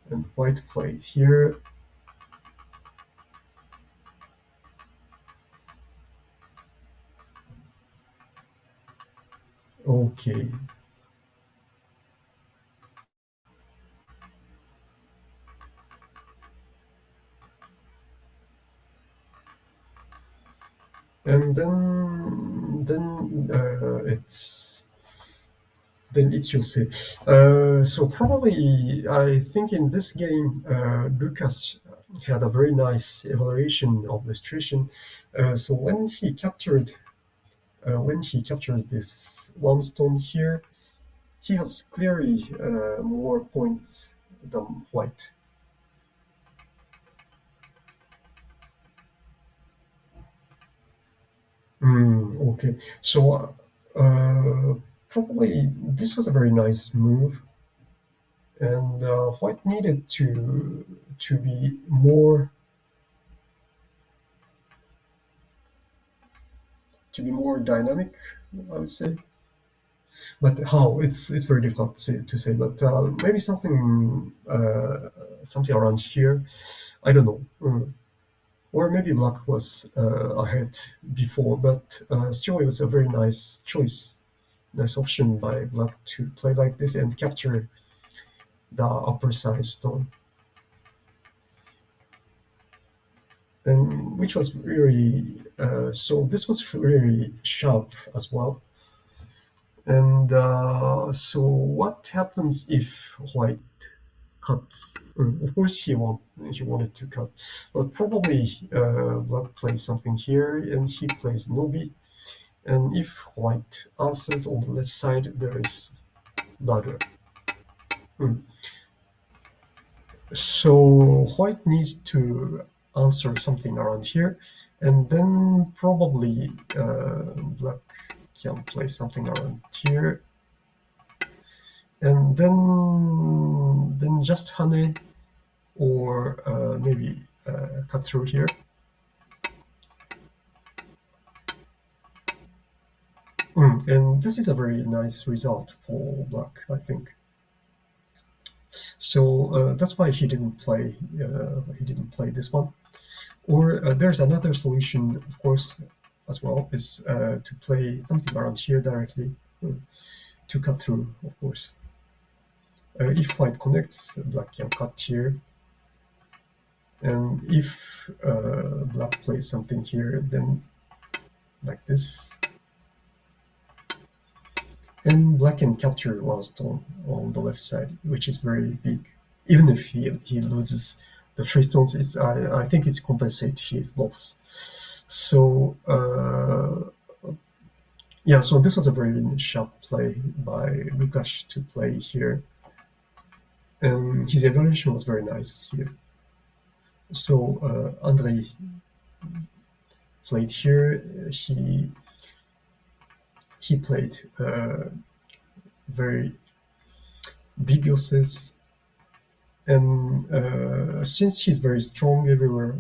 And white played here. Okay, and then it's Jose. So probably I think in this game, Lucas had a very nice evaluation of the situation. So when he captured this one stone here, he has clearly more points than white. Okay, so probably this was a very nice move, and white needed to be more dynamic, I would say. But how? It's very difficult to say. But maybe something around here. I don't know. Or maybe black was ahead before, but still it was a very nice choice, nice option by black to play like this and capture the upper side stone, and which was really so. This was really sharp as well. And so, what happens if white cuts? Of course, he wanted to cut, but probably black plays something here, and he plays Nobi. And if white answers on the left side, there is ladder. Mm. So white needs to answer something around here, and then probably black can play something around here, and then just hane or maybe cut through here. And this is a very nice result for black, I think. So that's why he didn't play. He didn't play this one. Or there's another solution, of course, as well, is to play something around here directly uh, to cut through, of course. If white connects, black can cut here. And if black plays something here, then like this. And black can capture one stone on the left side, which is very big. Even if he loses the three stones, I think it's compensate his loss. So yeah, so this was a very sharp play by Lukash to play here, and his evaluation was very nice here. So Andrei played here. He played very big uses, and since he's very strong everywhere,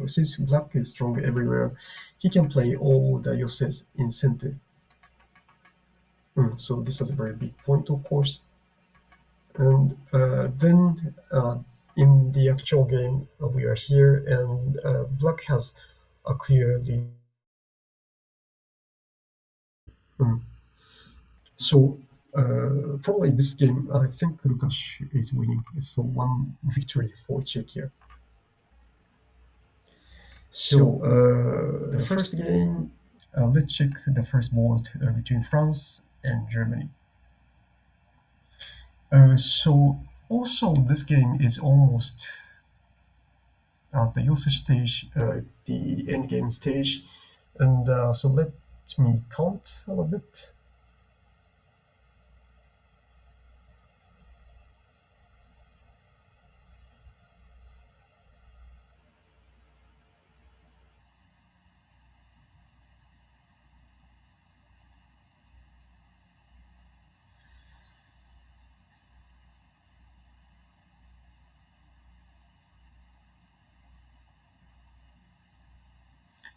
since black is strong everywhere, he can play all the uses in center. So this was a very big point, of course. And then in the actual game, we are here, and black has a clear lead. Mm. So probably this game, I think Lukash is winning. So one victory for Czech here. So the first game, let's check the first board between France and Germany. So also this game is almost at the usage stage, the end game stage, and so let me count a little bit.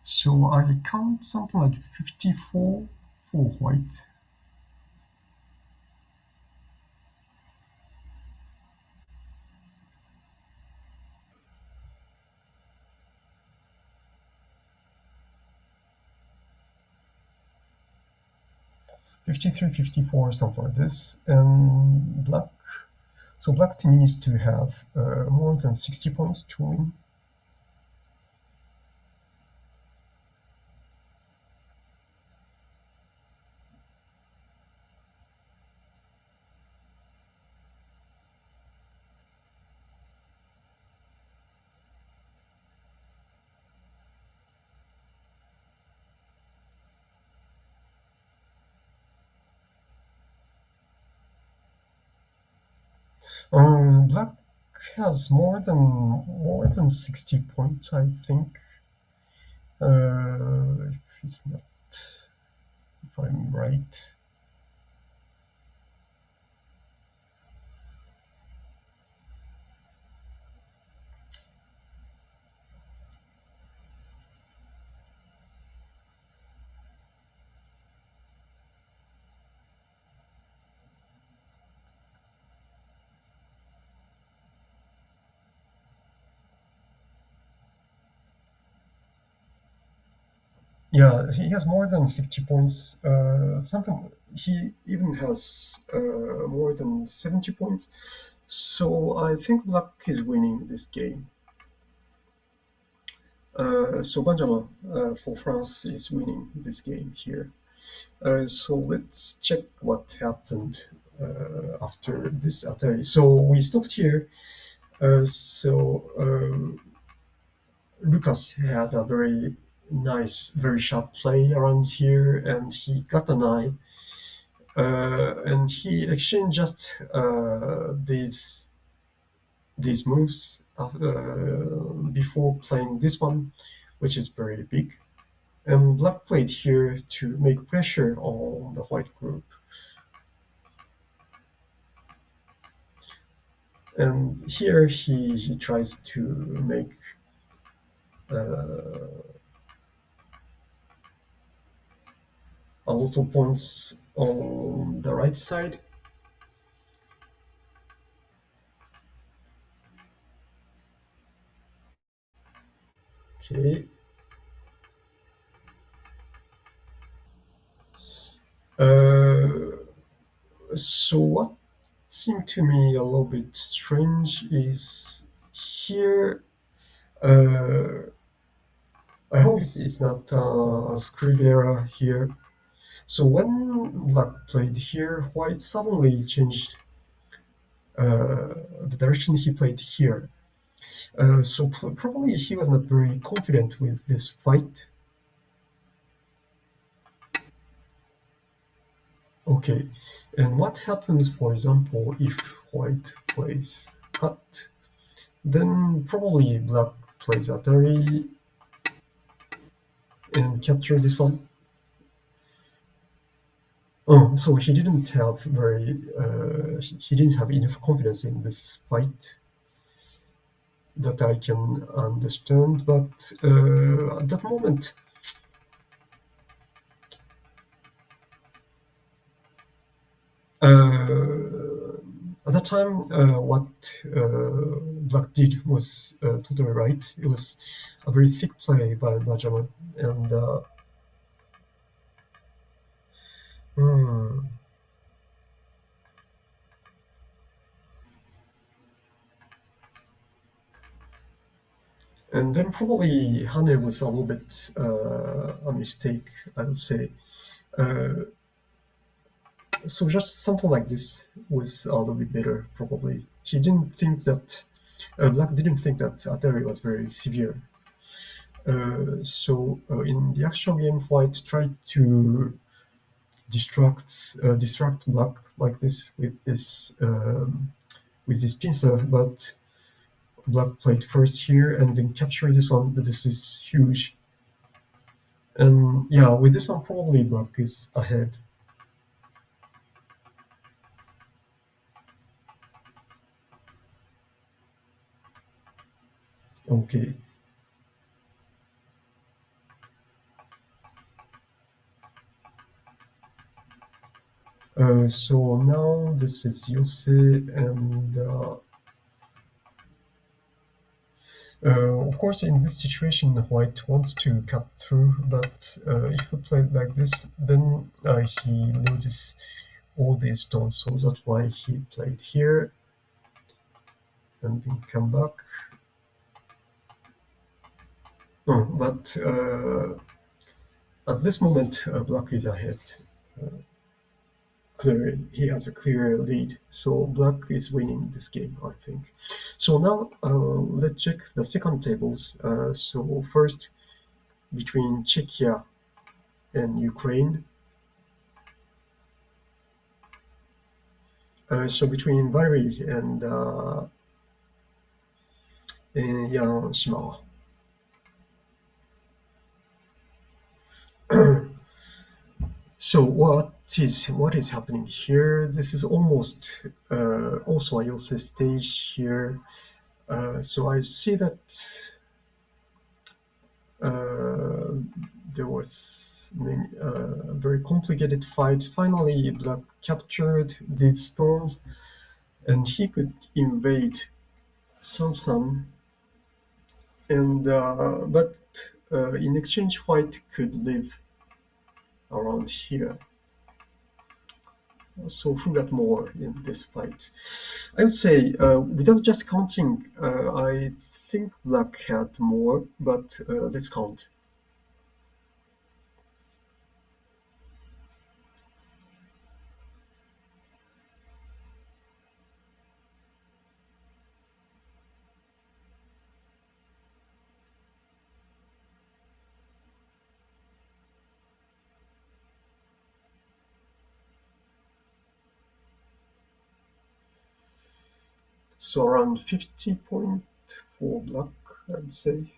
So I count something like 54 for white. 53, 54, something like this. And black. So black needs to have more than 60 points to win. Black has more than 60 points, I think. If it's not, if I'm right. Yeah, he has more than 60 points. Something he even has more than 70 points. So I think Black is winning this game. So Benjamin for France is winning this game here. So let's check what happened after this Atari. So we stopped here. Lucas had a very nice, very sharp play around here, and he got an eye. And he exchanged just these moves before playing this one, which is very big. And Black played here to make pressure on the white group. And here he tries to make a lot of points on the right side. Okay. Uh, so what seemed to me a little bit strange is here. I hope it's not a script error here. So when Black played here, White suddenly changed the direction he played here. So probably he was not very confident with this fight. Okay, and what happens, for example, if White plays cut? Then probably Black plays Atari and capture this one. Oh, so he didn't have he didn't have enough confidence in this fight that I can understand. But at that moment, at that time, what Black did was totally right. It was a very thick play by Benjamin, and hmm, and then probably Hane was a little bit a mistake, I would say. Uh, so just something like this was a little bit better, probably. He didn't think that Black didn't think that Atari was very severe. So in the actual game, White tried to distract Black like this with this pincer, but Black played first here and then captured this one. But this is huge, and yeah, with this one probably Black is ahead. Okay, So now this is Yose, and of course, in this situation, White wants to cut through, but if we play it like this, then he loses all these stones. So that's why he played here and then come back. But at this moment, Black is ahead. Clear, he has a clear lead. So Black is winning this game, I think. So now let's check the second tables. So first, between Czechia and Ukraine. So between Valerie and Jan Shimara. So what is happening here? This is almost also a Yose stage here. So I see that there was a very complicated fight. Finally, Black captured these stones, and he could invade Sansan. And but in exchange, White could live around here. So who got more in this fight? I would say, without just counting, I think Black had more, but let's count. So around 50 point for Black, I'd say.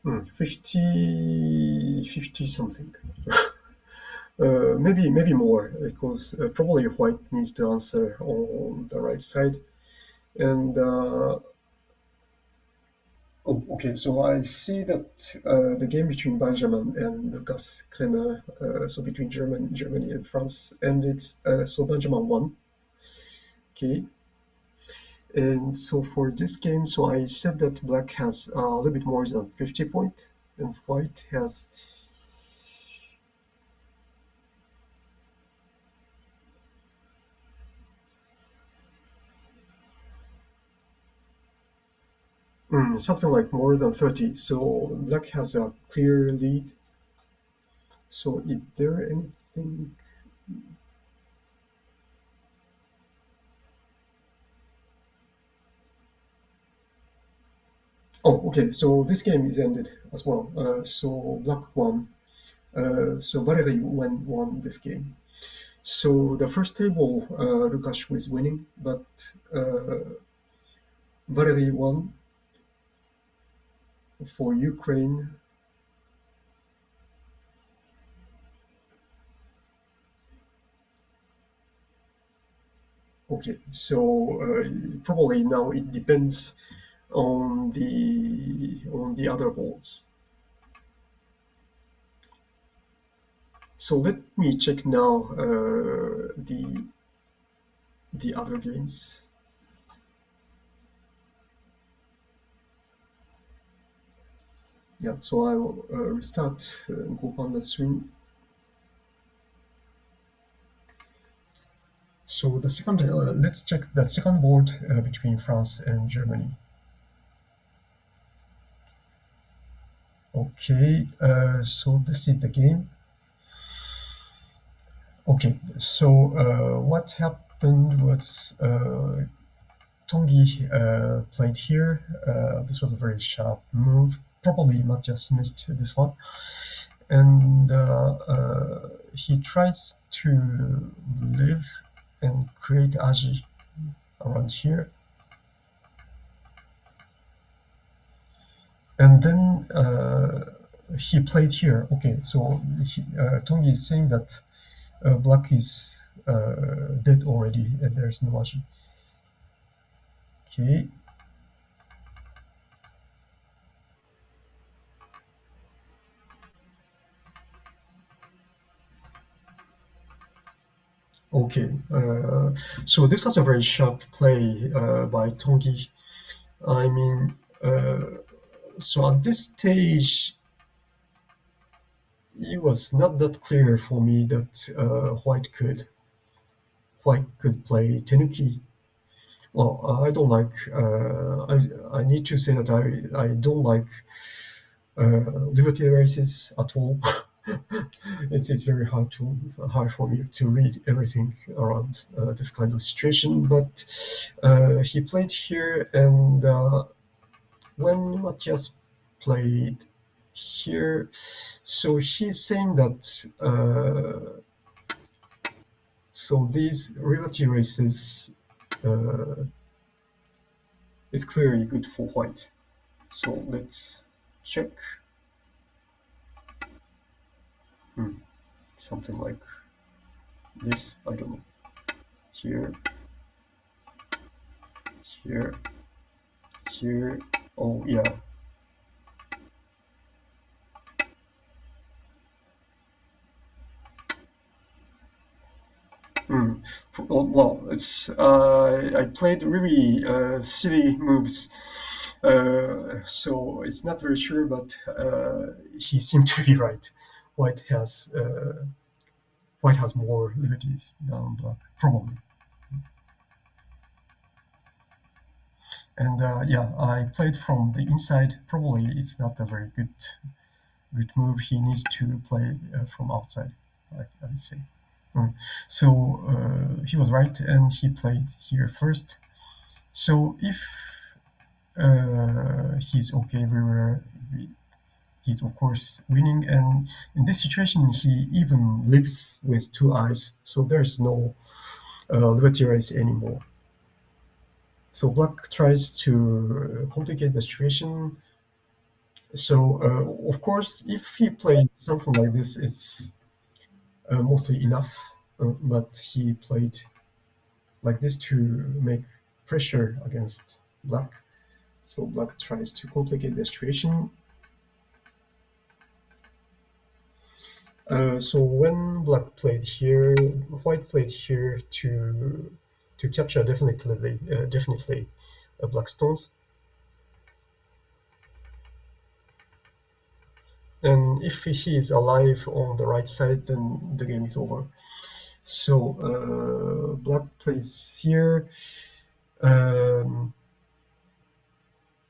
Hmm, 50 something. Maybe more, because probably White needs to answer on the right side. And oh, okay. So I see that the game between Benjamin and Lucas Kremer, so between Germany and France, ended. So Benjamin won. Okay. And so for this game, so I said that Black has a little bit more than 50 point, and White has something like more than 30. So Black has a clear lead. So is there anything? Oh, okay. So this game is ended as well. So Black won. So Valerie won this game. So the first table, Lukash was winning, but Valerie won for Ukraine. Okay, so probably now it depends on the other boards. So let me check now the other games. Yeah, so I will restart Go Panda 2. So the second, let's check the second board between France and Germany. Okay, so this is the game. Okay, so what happened was Tongi played here. This was a very sharp move. Probably Matthias missed this one. And he tries to live and create Aji around here. And then he played here. Okay, so Tongi is saying that Black is dead already, and there's no action. Okay, okay. So this was a very sharp play by Tongi. I mean, so at this stage, it was not that clear for me that White could play Tenuki. Well, I don't like. I need to say that I don't like liberty races at all. It's very hard for me to read everything around this kind of situation. But he played here, and when Matthias played here, so he's saying that so these liberty races uh, is clearly good for white. So let's check. Hmm, something like this. I don't know. Here, here, here. Oh yeah. Hmm. Well, it's I played really silly moves, so it's not very sure, but he seemed to be right. White has uh, White has more liberties than black, probably. And yeah, I played from the inside. Probably it's not a very good move. He needs to play from outside, I would say. Mm. So he was right, and he played here first. So if he's okay everywhere, he's of course winning. And in this situation, he even lives with two eyes, so there's no liberty race anymore. So black tries to complicate the situation. So of course, if he played something like this, it's mostly enough. But he played like this to make pressure against black. So black tries to complicate the situation. So when black played here, white played here to capture definitely black stones. And if he is alive on the right side, then the game is over. So black plays here. Um,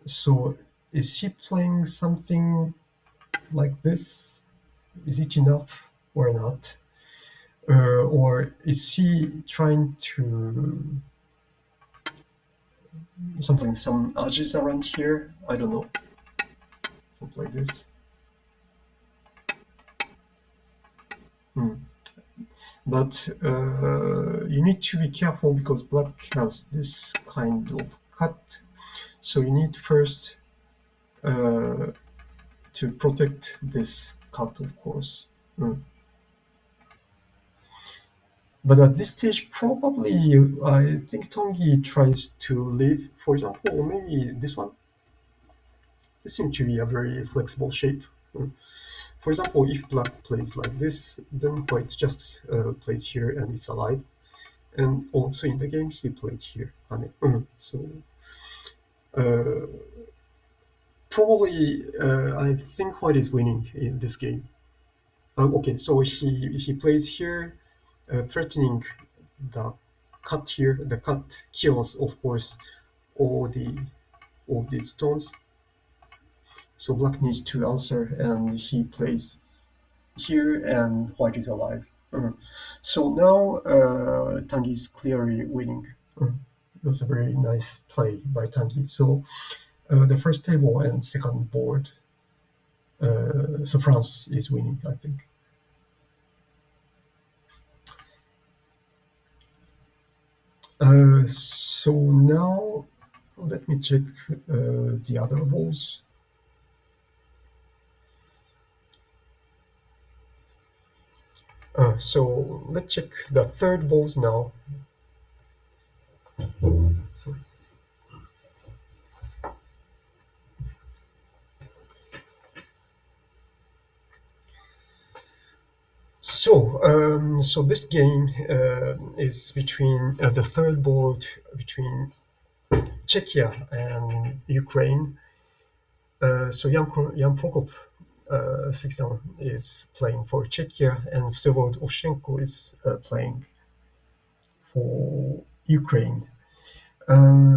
so is he playing something like this? Is it enough or not? Or is he trying to some edges around here? I don't know, something like this. Hmm. But you need to be careful because black has this kind of cut. So you need first uh, to protect this cut, of course. Hmm. But at this stage, probably I think Tongi tries to leave, for example, or maybe this one. This seems to be a very flexible shape. Hmm. For example, if black plays like this, then white just plays here and it's alive. And also in the game, he played here. So uh, probably I think white is winning in this game. Okay, so he plays here, threatening the cut here. The cut kills, of course, all the all these stones. So black needs to answer, and he plays here, and white is alive. So now Tangi is clearly winning. It was a very nice play by Tangi. So the first table and second board, so France is winning, I think. So now let me check the other balls. So let's check the third balls now. Sorry. So this game is between the third board between Czechia and Ukraine. Jan Prokop, 6 down, is playing for Czechia, and Vsevolod Ovchenko is playing for Ukraine.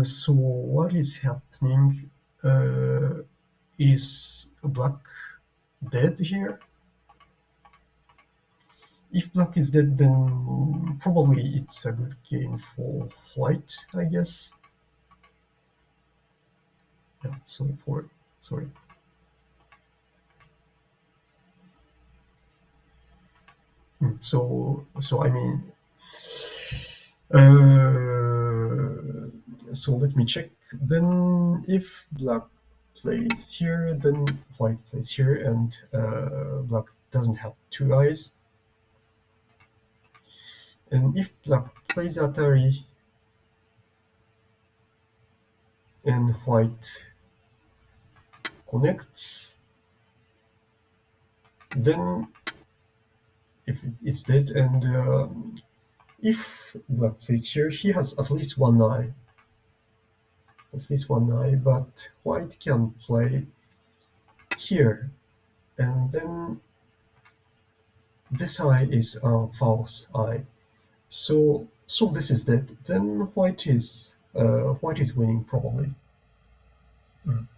So what is happening? Is Black dead here? If Black is dead, then probably it's a good game for White, I guess. Yeah, so for sorry. So I mean, so let me check. Then if Black plays here, then White plays here, and Black doesn't have two eyes. And if Black plays Atari and White connects, then if it's dead, and if Black plays here, he has at least one eye. At least one eye, but White can play here, and then this eye is a false eye. So this is dead. Then White is winning probably. Mm.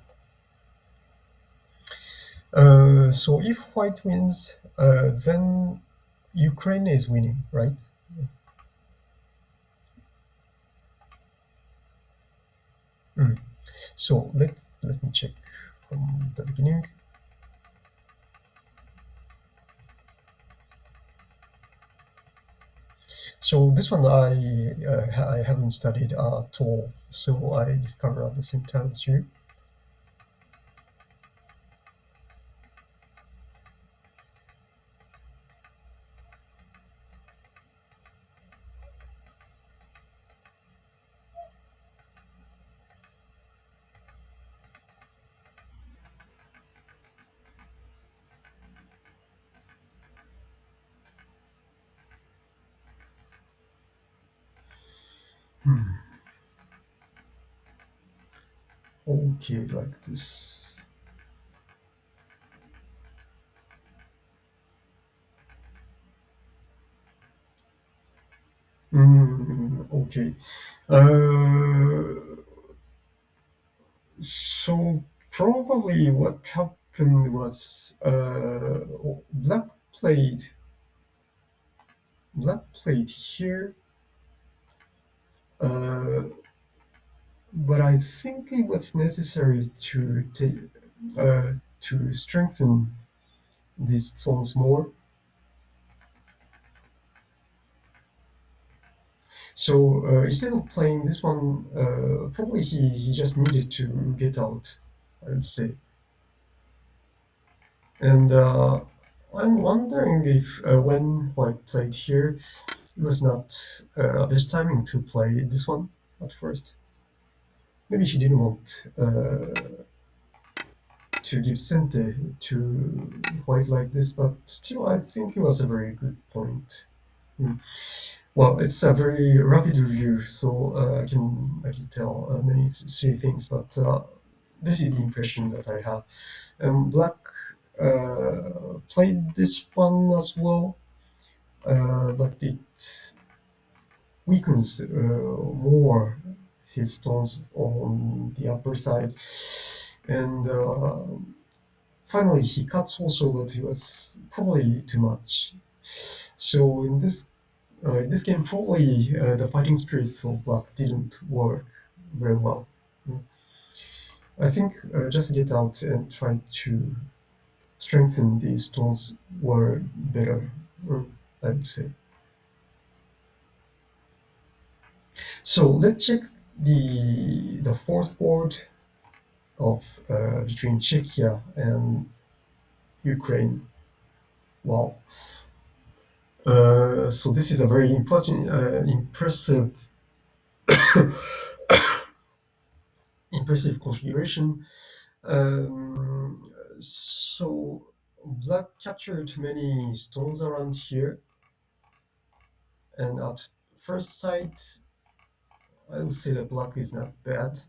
So if White wins, then Ukraine is winning, right? Mm. So let me check from the beginning. So this one I haven't studied at all. So I discovered at the same time as you. Okay, like this. Okay. So probably what happened was Black played here, uh, but I think it was necessary to strengthen these tones more. So instead of playing this one, probably he just needed to get out, I would say. And I'm wondering if when White played here, it was not best timing to play this one at first. Maybe she didn't want to give Sente to White like this, but still, I think it was a very good point. Hmm. Well, it's a very rapid review, so I can tell many silly things, but this is the impression that I have. Black played this one as well, but it weakens more his tones on the upper side, and finally he cuts also, but it was probably too much. So in this game, probably the fighting spirits of Black didn't work very well. Mm. I think just get out and try to strengthen these tones were better, I would say. So let's check the fourth board of between Czechia and Ukraine. Wow. So this is a very important, impressive configuration. So black captured many stones around here, and at first sight, I would say that black is not bad.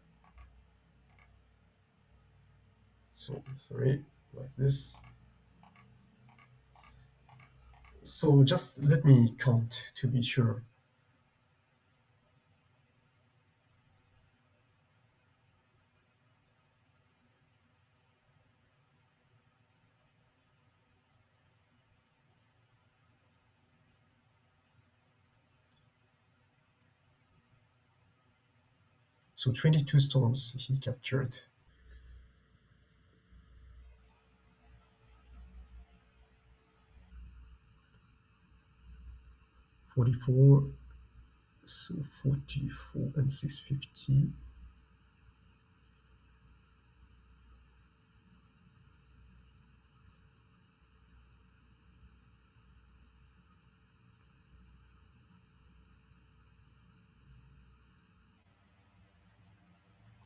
So sorry, like this. So just let me count to be sure. So 22 stones he captured. 44, so 44 and 650.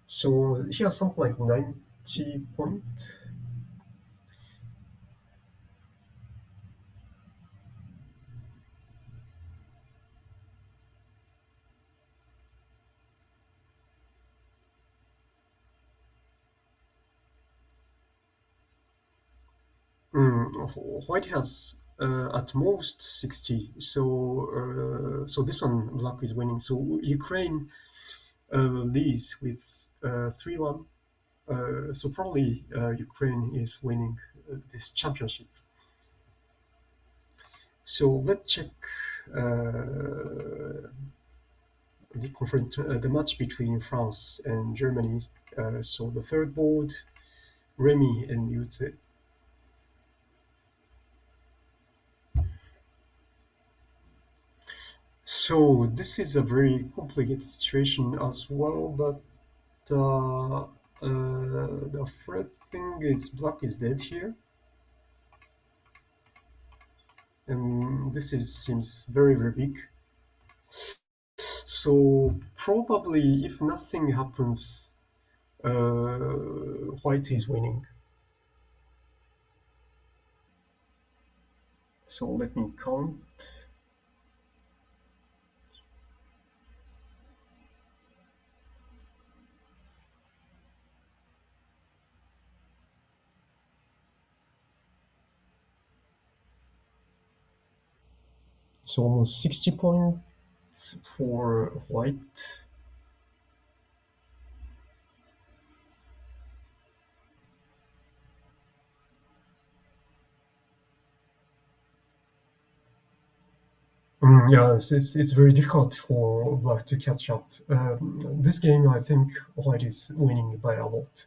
So he has something like 90 point. White has at most 60. So this one black is winning. So Ukraine leads with 3-1. So probably Ukraine is winning this championship. So let's check the match between France and Germany. So the third board, Remy and Yutze. So this is a very complicated situation as well, but the first thing is black is dead here, and this is seems very big. So probably if nothing happens, white is winning. So let me count. So almost 60 points for white. Yeah, it's very difficult for black to catch up. This game, I think white is winning by a lot.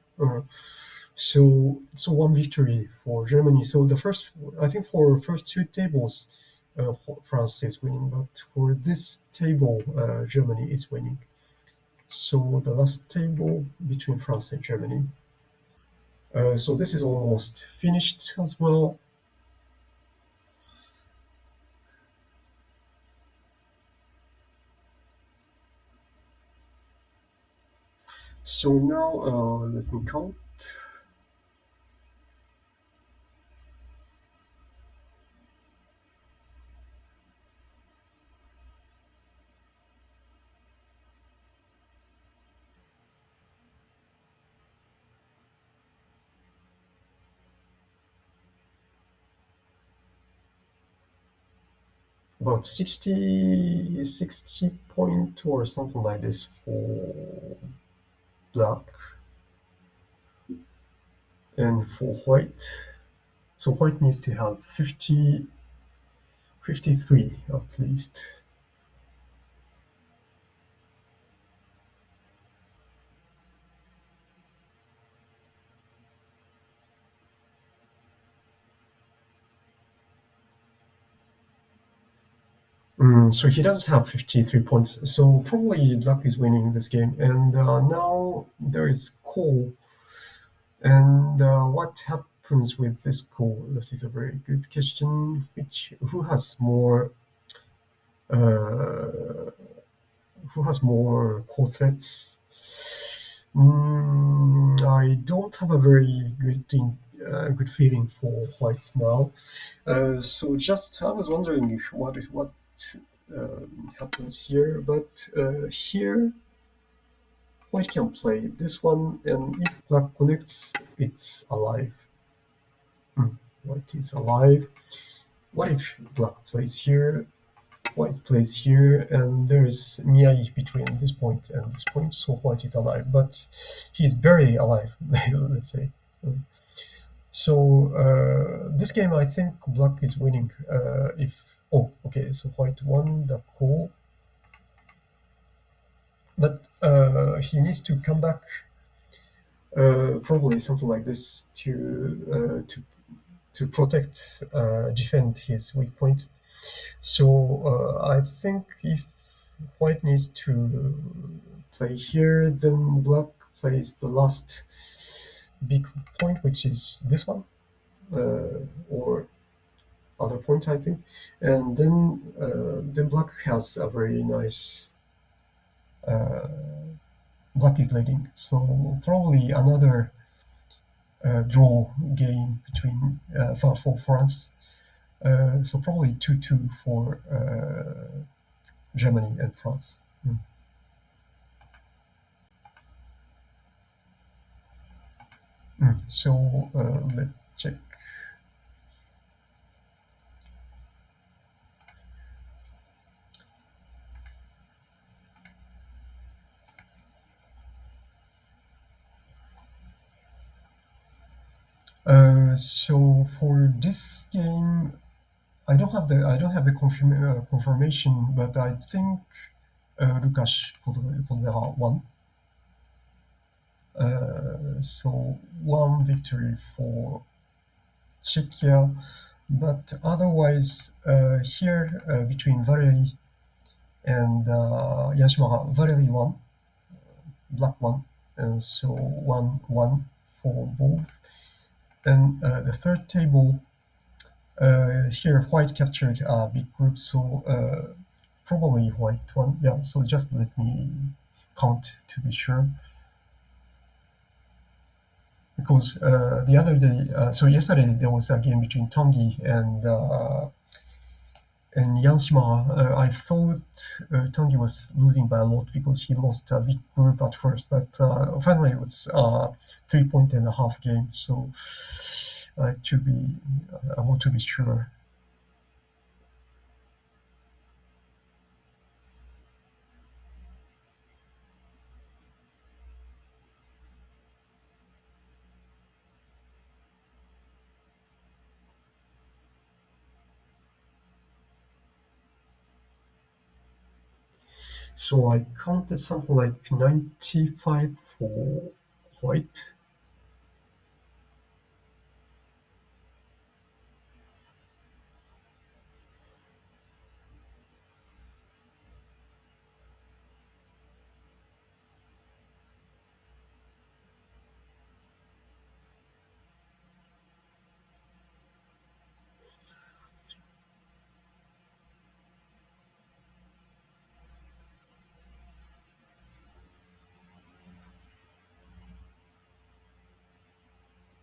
So one victory for Germany. So the first, I think for first two tables, France is winning, but for this table, Germany is winning. So the last table between France and Germany. So this is almost finished as well. So now let me count. About 60 point or something like this for black and for white. So white needs to have 50, 53 at least. So he does have 53 points. So probably black is winning this game. And now there is call. And what happened? happens with this call? This is a very good question. Which uh, who has more core threats? I don't have a very good feeling for white now. So just I was wondering what happens here, but here white can play this one, and if black connects, it's alive. Hmm, White is alive. What if black plays here? White plays here, and there is Miyai between this point and this point, so white is alive, but he's barely alive, let's say. So this game, I think black is winning. If oh, okay, so white won the call, but he needs to come back. Probably something like this to protect, defend his weak point. So I think if white needs to play here, then black plays the last big point, which is this one, or other point, I think, and then black has a very nice. Black is leading, so probably another draw game between for France. So probably 2-2 for Germany and France. So let's check. So for this game, I don't have the confirmation, but I think Lucas Podvera won. So one victory for Czechia, but otherwise here between Valery and Yashimara, Valery won, black won, and so 1-1 for both. And the third table, here white captured a big group, so probably white won. Yeah, so just let me count to be sure. Because the other day, so yesterday there was a game between Tanguy and Yanshima. I thought Tanguy was losing by a lot because he lost a big group at first, but finally it was a 3 point and a half game. So I want to be sure. So I counted something like 95 for white.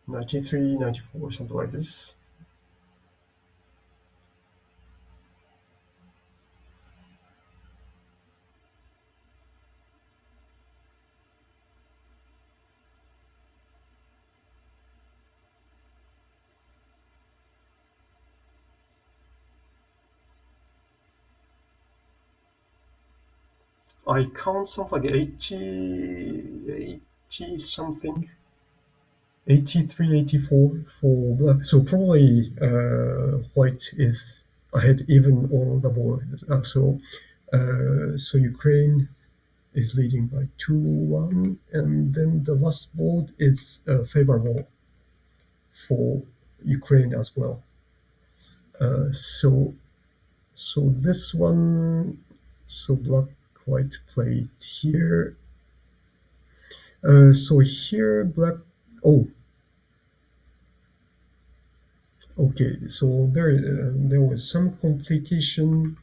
93, 94, something like this. I count something like 80 something, 83, 84 for black. So probably white is ahead even on the board. So Ukraine is leading by 2-1, and then the last board is favorable for Ukraine as well. Uh, so so this one, so black white played here. So here black. Oh, Okay, so there was some complication.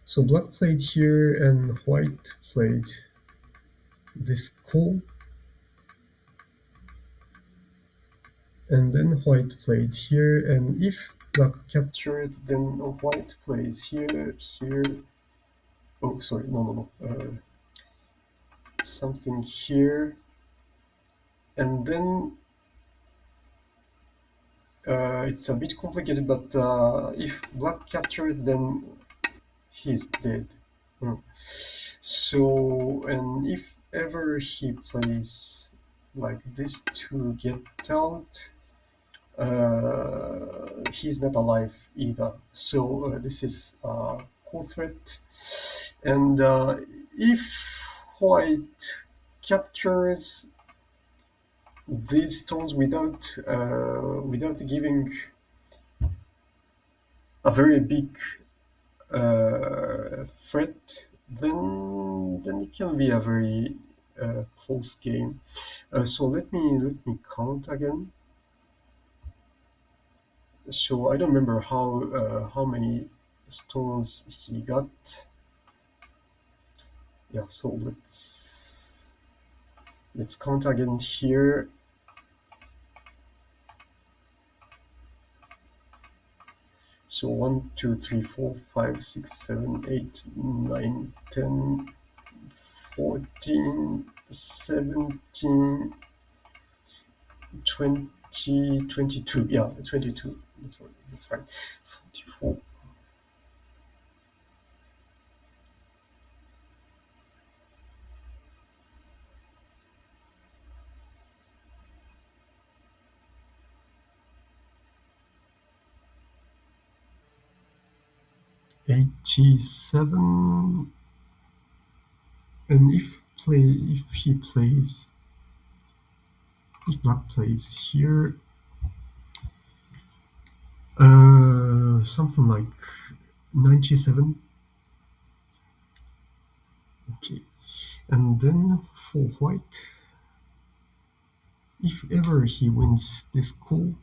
So black played here and white played this coup, and then white played here. And if black captured, then white plays here, here. Oh, sorry, no, no, no. Something here, and then it's a bit complicated. But if black captured, then he's dead. Hmm. So, and if ever he plays like this to get out, he's not alive either. So this is a core threat. And if white captures these stones without giving a very big threat, then it can be a very close game. So let me count again. So I don't remember how many stones he got. Yeah, so let's count again here. So 1, 2, 3, 4, 5, 6, 7, 8, 9, 10, 14, 17, 20, 22. Yeah, 22. That's right. 44. 87. And if he plays, if black plays here, something like 97. Okay, and then for white, if ever he wins this call,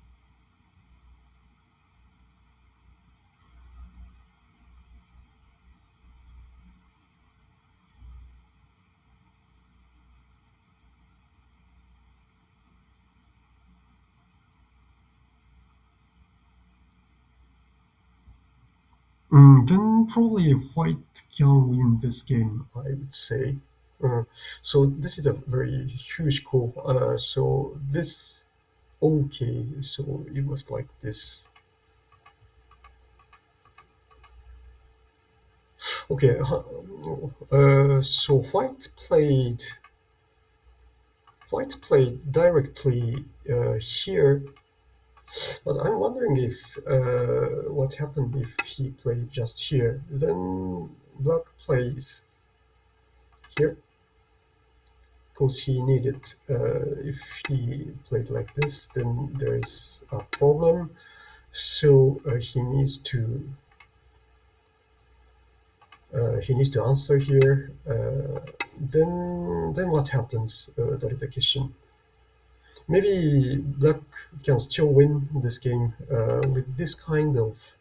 then probably white can win this game, I would say. Uh, so this is a very huge call. So this, okay, so it was like this. Okay, so white played directly here, but I'm wondering if what happened if he played just here. Then black plays here because he needed. If he played like this, then there is a problem. So he needs to answer here. Then what happens? That is the question. Maybe black can still win this game with this kind of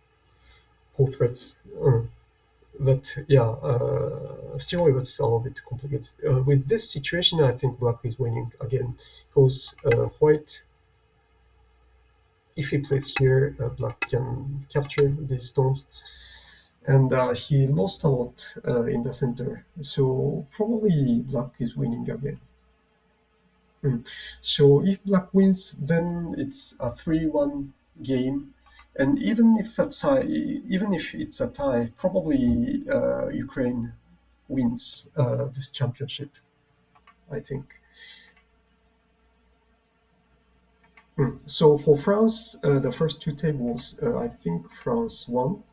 core threats. But yeah, still it was a little bit complicated. With this situation, I think black is winning again because white, if he plays here, black can capture these stones, and he lost a lot in the center. So probably black is winning again. So if black wins, then it's a 3-1 game, and even if it's a tie, probably Ukraine wins this championship, I think. So for France, the first two tables, I think France won.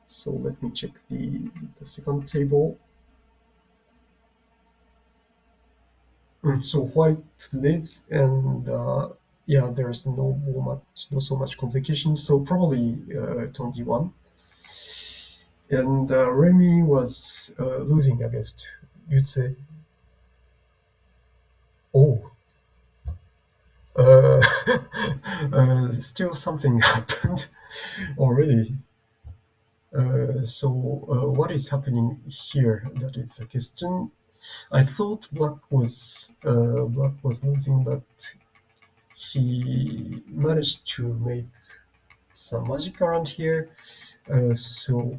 So let me check the second table. So white lived, and yeah, there's not so much complications. So probably 21. And Remy was losing against, you'd say. Oh, Uh, still something happened already. What is happening here? That is the question. I thought Black was losing, but he managed to make some magic around here. So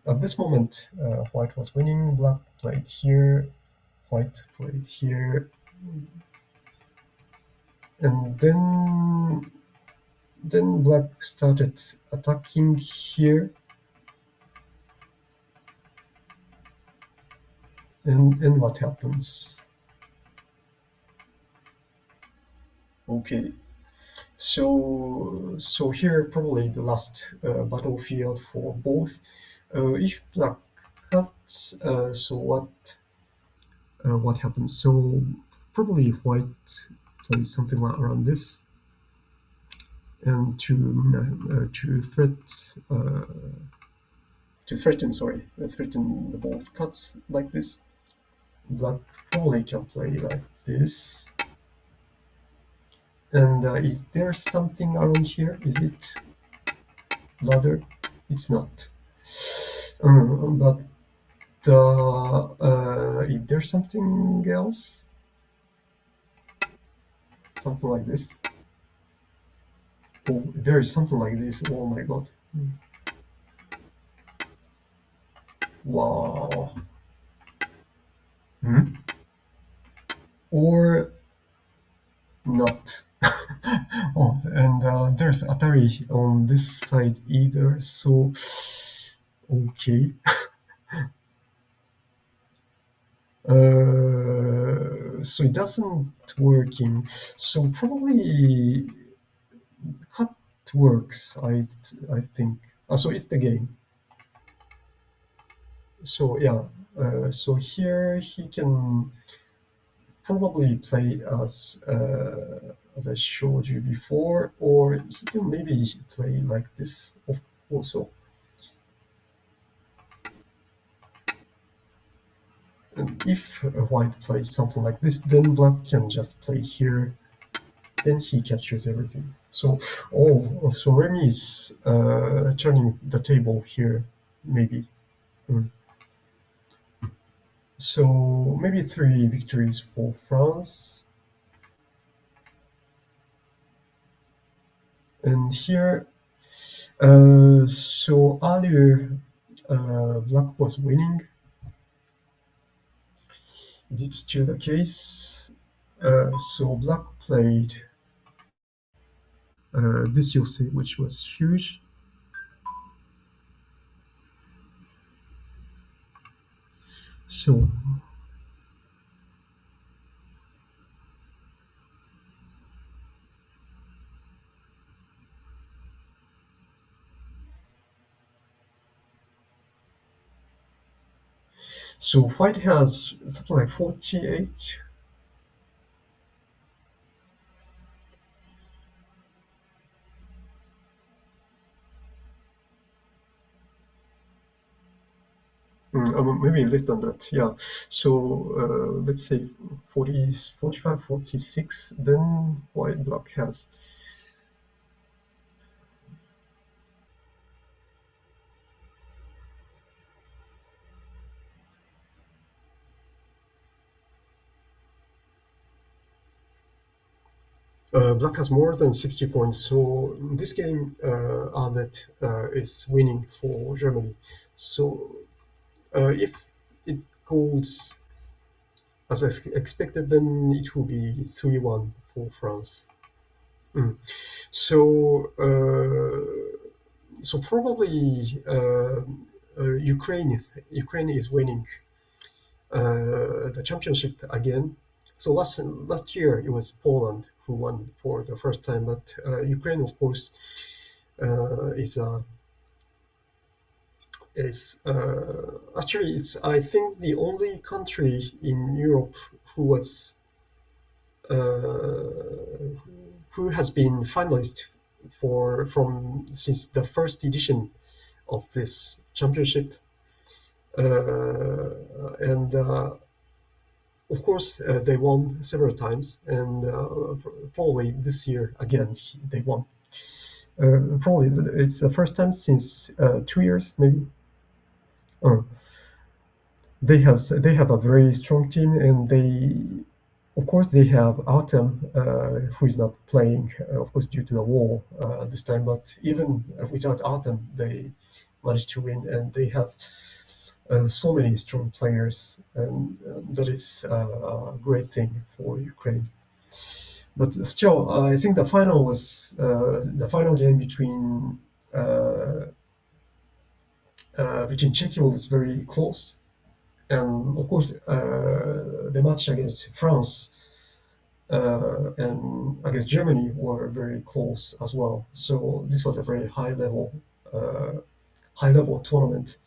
at this moment, White was winning. Black played here. White played here, and then Black started attacking here. And what happens? Okay, so here probably the last battlefield for both. If Black cuts, so what happens? So probably White plays something like around this, and uh, to threaten, sorry, threaten the both cuts like this. Black probably can play like this. And is there something around here? Is it ladder? It's not. But is there something else? Something like this? Oh, there is something like this. Oh my god. Wow. Hmm? Or not. Oh, and there's Atari on this side either. So, okay. So it doesn't working. So probably cut works. I think. So it's the game. So yeah. So here he can probably play as I showed you before, or he can maybe play like this also. And if white plays something like this, then black can just play here. Then he captures everything. So Remy is turning the table here, maybe. Mm. So maybe 3 victories for France. And here, so earlier, Black was winning. Is it still the case? So Black played this Yosei, which was huge. So so White has something like 48. Maybe less than that, yeah. So let's say 40, 45, 46. Then White Black has. Black has more than 60 points, so this game Arlet is winning for Germany. So if it goes as expected, then it will be 3-1 for France. Mm. So probably Ukraine is winning the championship again. So last year it was Poland who won for the first time, but Ukraine, of course, is actually it's I think the only country in Europe who was who has been finalist for from since the first edition of this championship, and Of course, they won several times, and probably this year again they won. Probably it's the first time since 2 years, maybe. Uh, they have a very strong team, and of course they have Autumn, who is not playing, of course due to the war this time. But even without Autumn, they managed to win, and they have so many strong players, and that is a great thing for Ukraine. But still, I think the final game uh, between Czechia was very close, and of course the match against France and against Germany were very close as well. So this was a very high level tournament,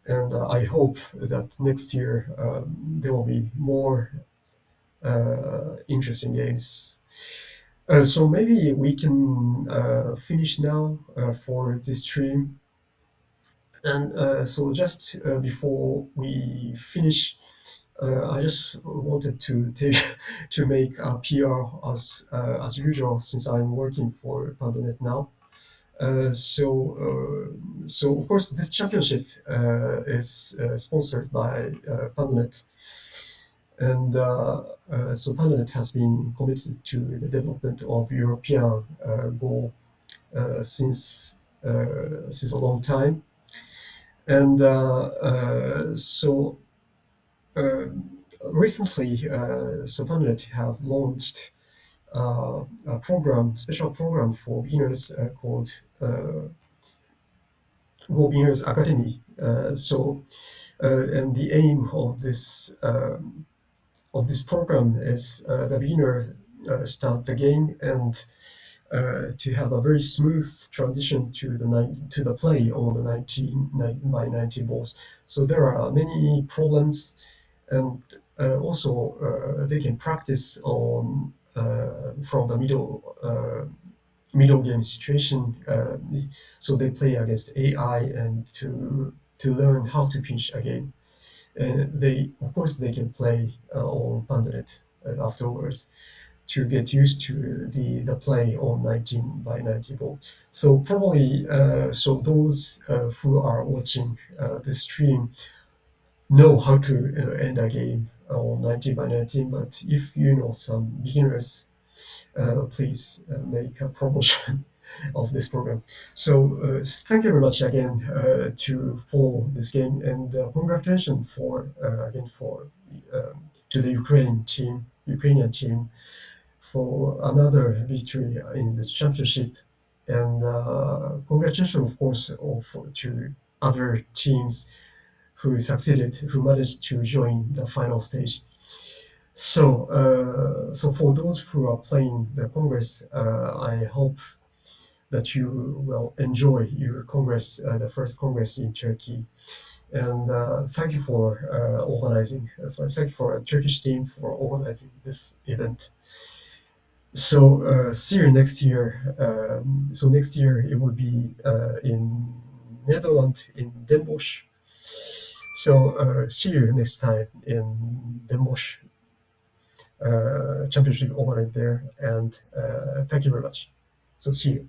and I hope that next year there will be more interesting games. So maybe we can finish now for this stream. And so just before we finish, I just wanted to take to make a PR as usual, since I'm working for Pandanet now. So of course this championship is sponsored by Pandanet, and so Pandanet has been committed to the development of European goal since a long time, and uh, recently, Pandanet have launched a special program for beginners called Go Beginners Academy. And the aim of this program is the beginner start the game, and to have a very smooth transition to the play on the 90 by 90 balls. So there are many problems, and also they can practice on from the middle game situation. So they play against AI, and to learn how to pinch a game. They of course they can play on Pandanet afterwards to get used to the play on 19 by 90 ball. So probably so those who are watching the stream know how to end a game on 19 by 19. But if you know some beginners, please make a promotion of this program. So thank you very much again to follow this game, and congratulations for again for to the Ukrainian team for another victory in this championship, and congratulations, of course, to other teams who managed to join the final stage. So for those who are playing the Congress, I hope that you will enjoy your Congress, the first Congress in Turkey. And thank you for thank you for a Turkish team for organizing this event. So see you next year. So next year it will be in Netherlands, in Den Bosch. So see you next time in Den Bosch championship organized there, and thank you very much. So see you.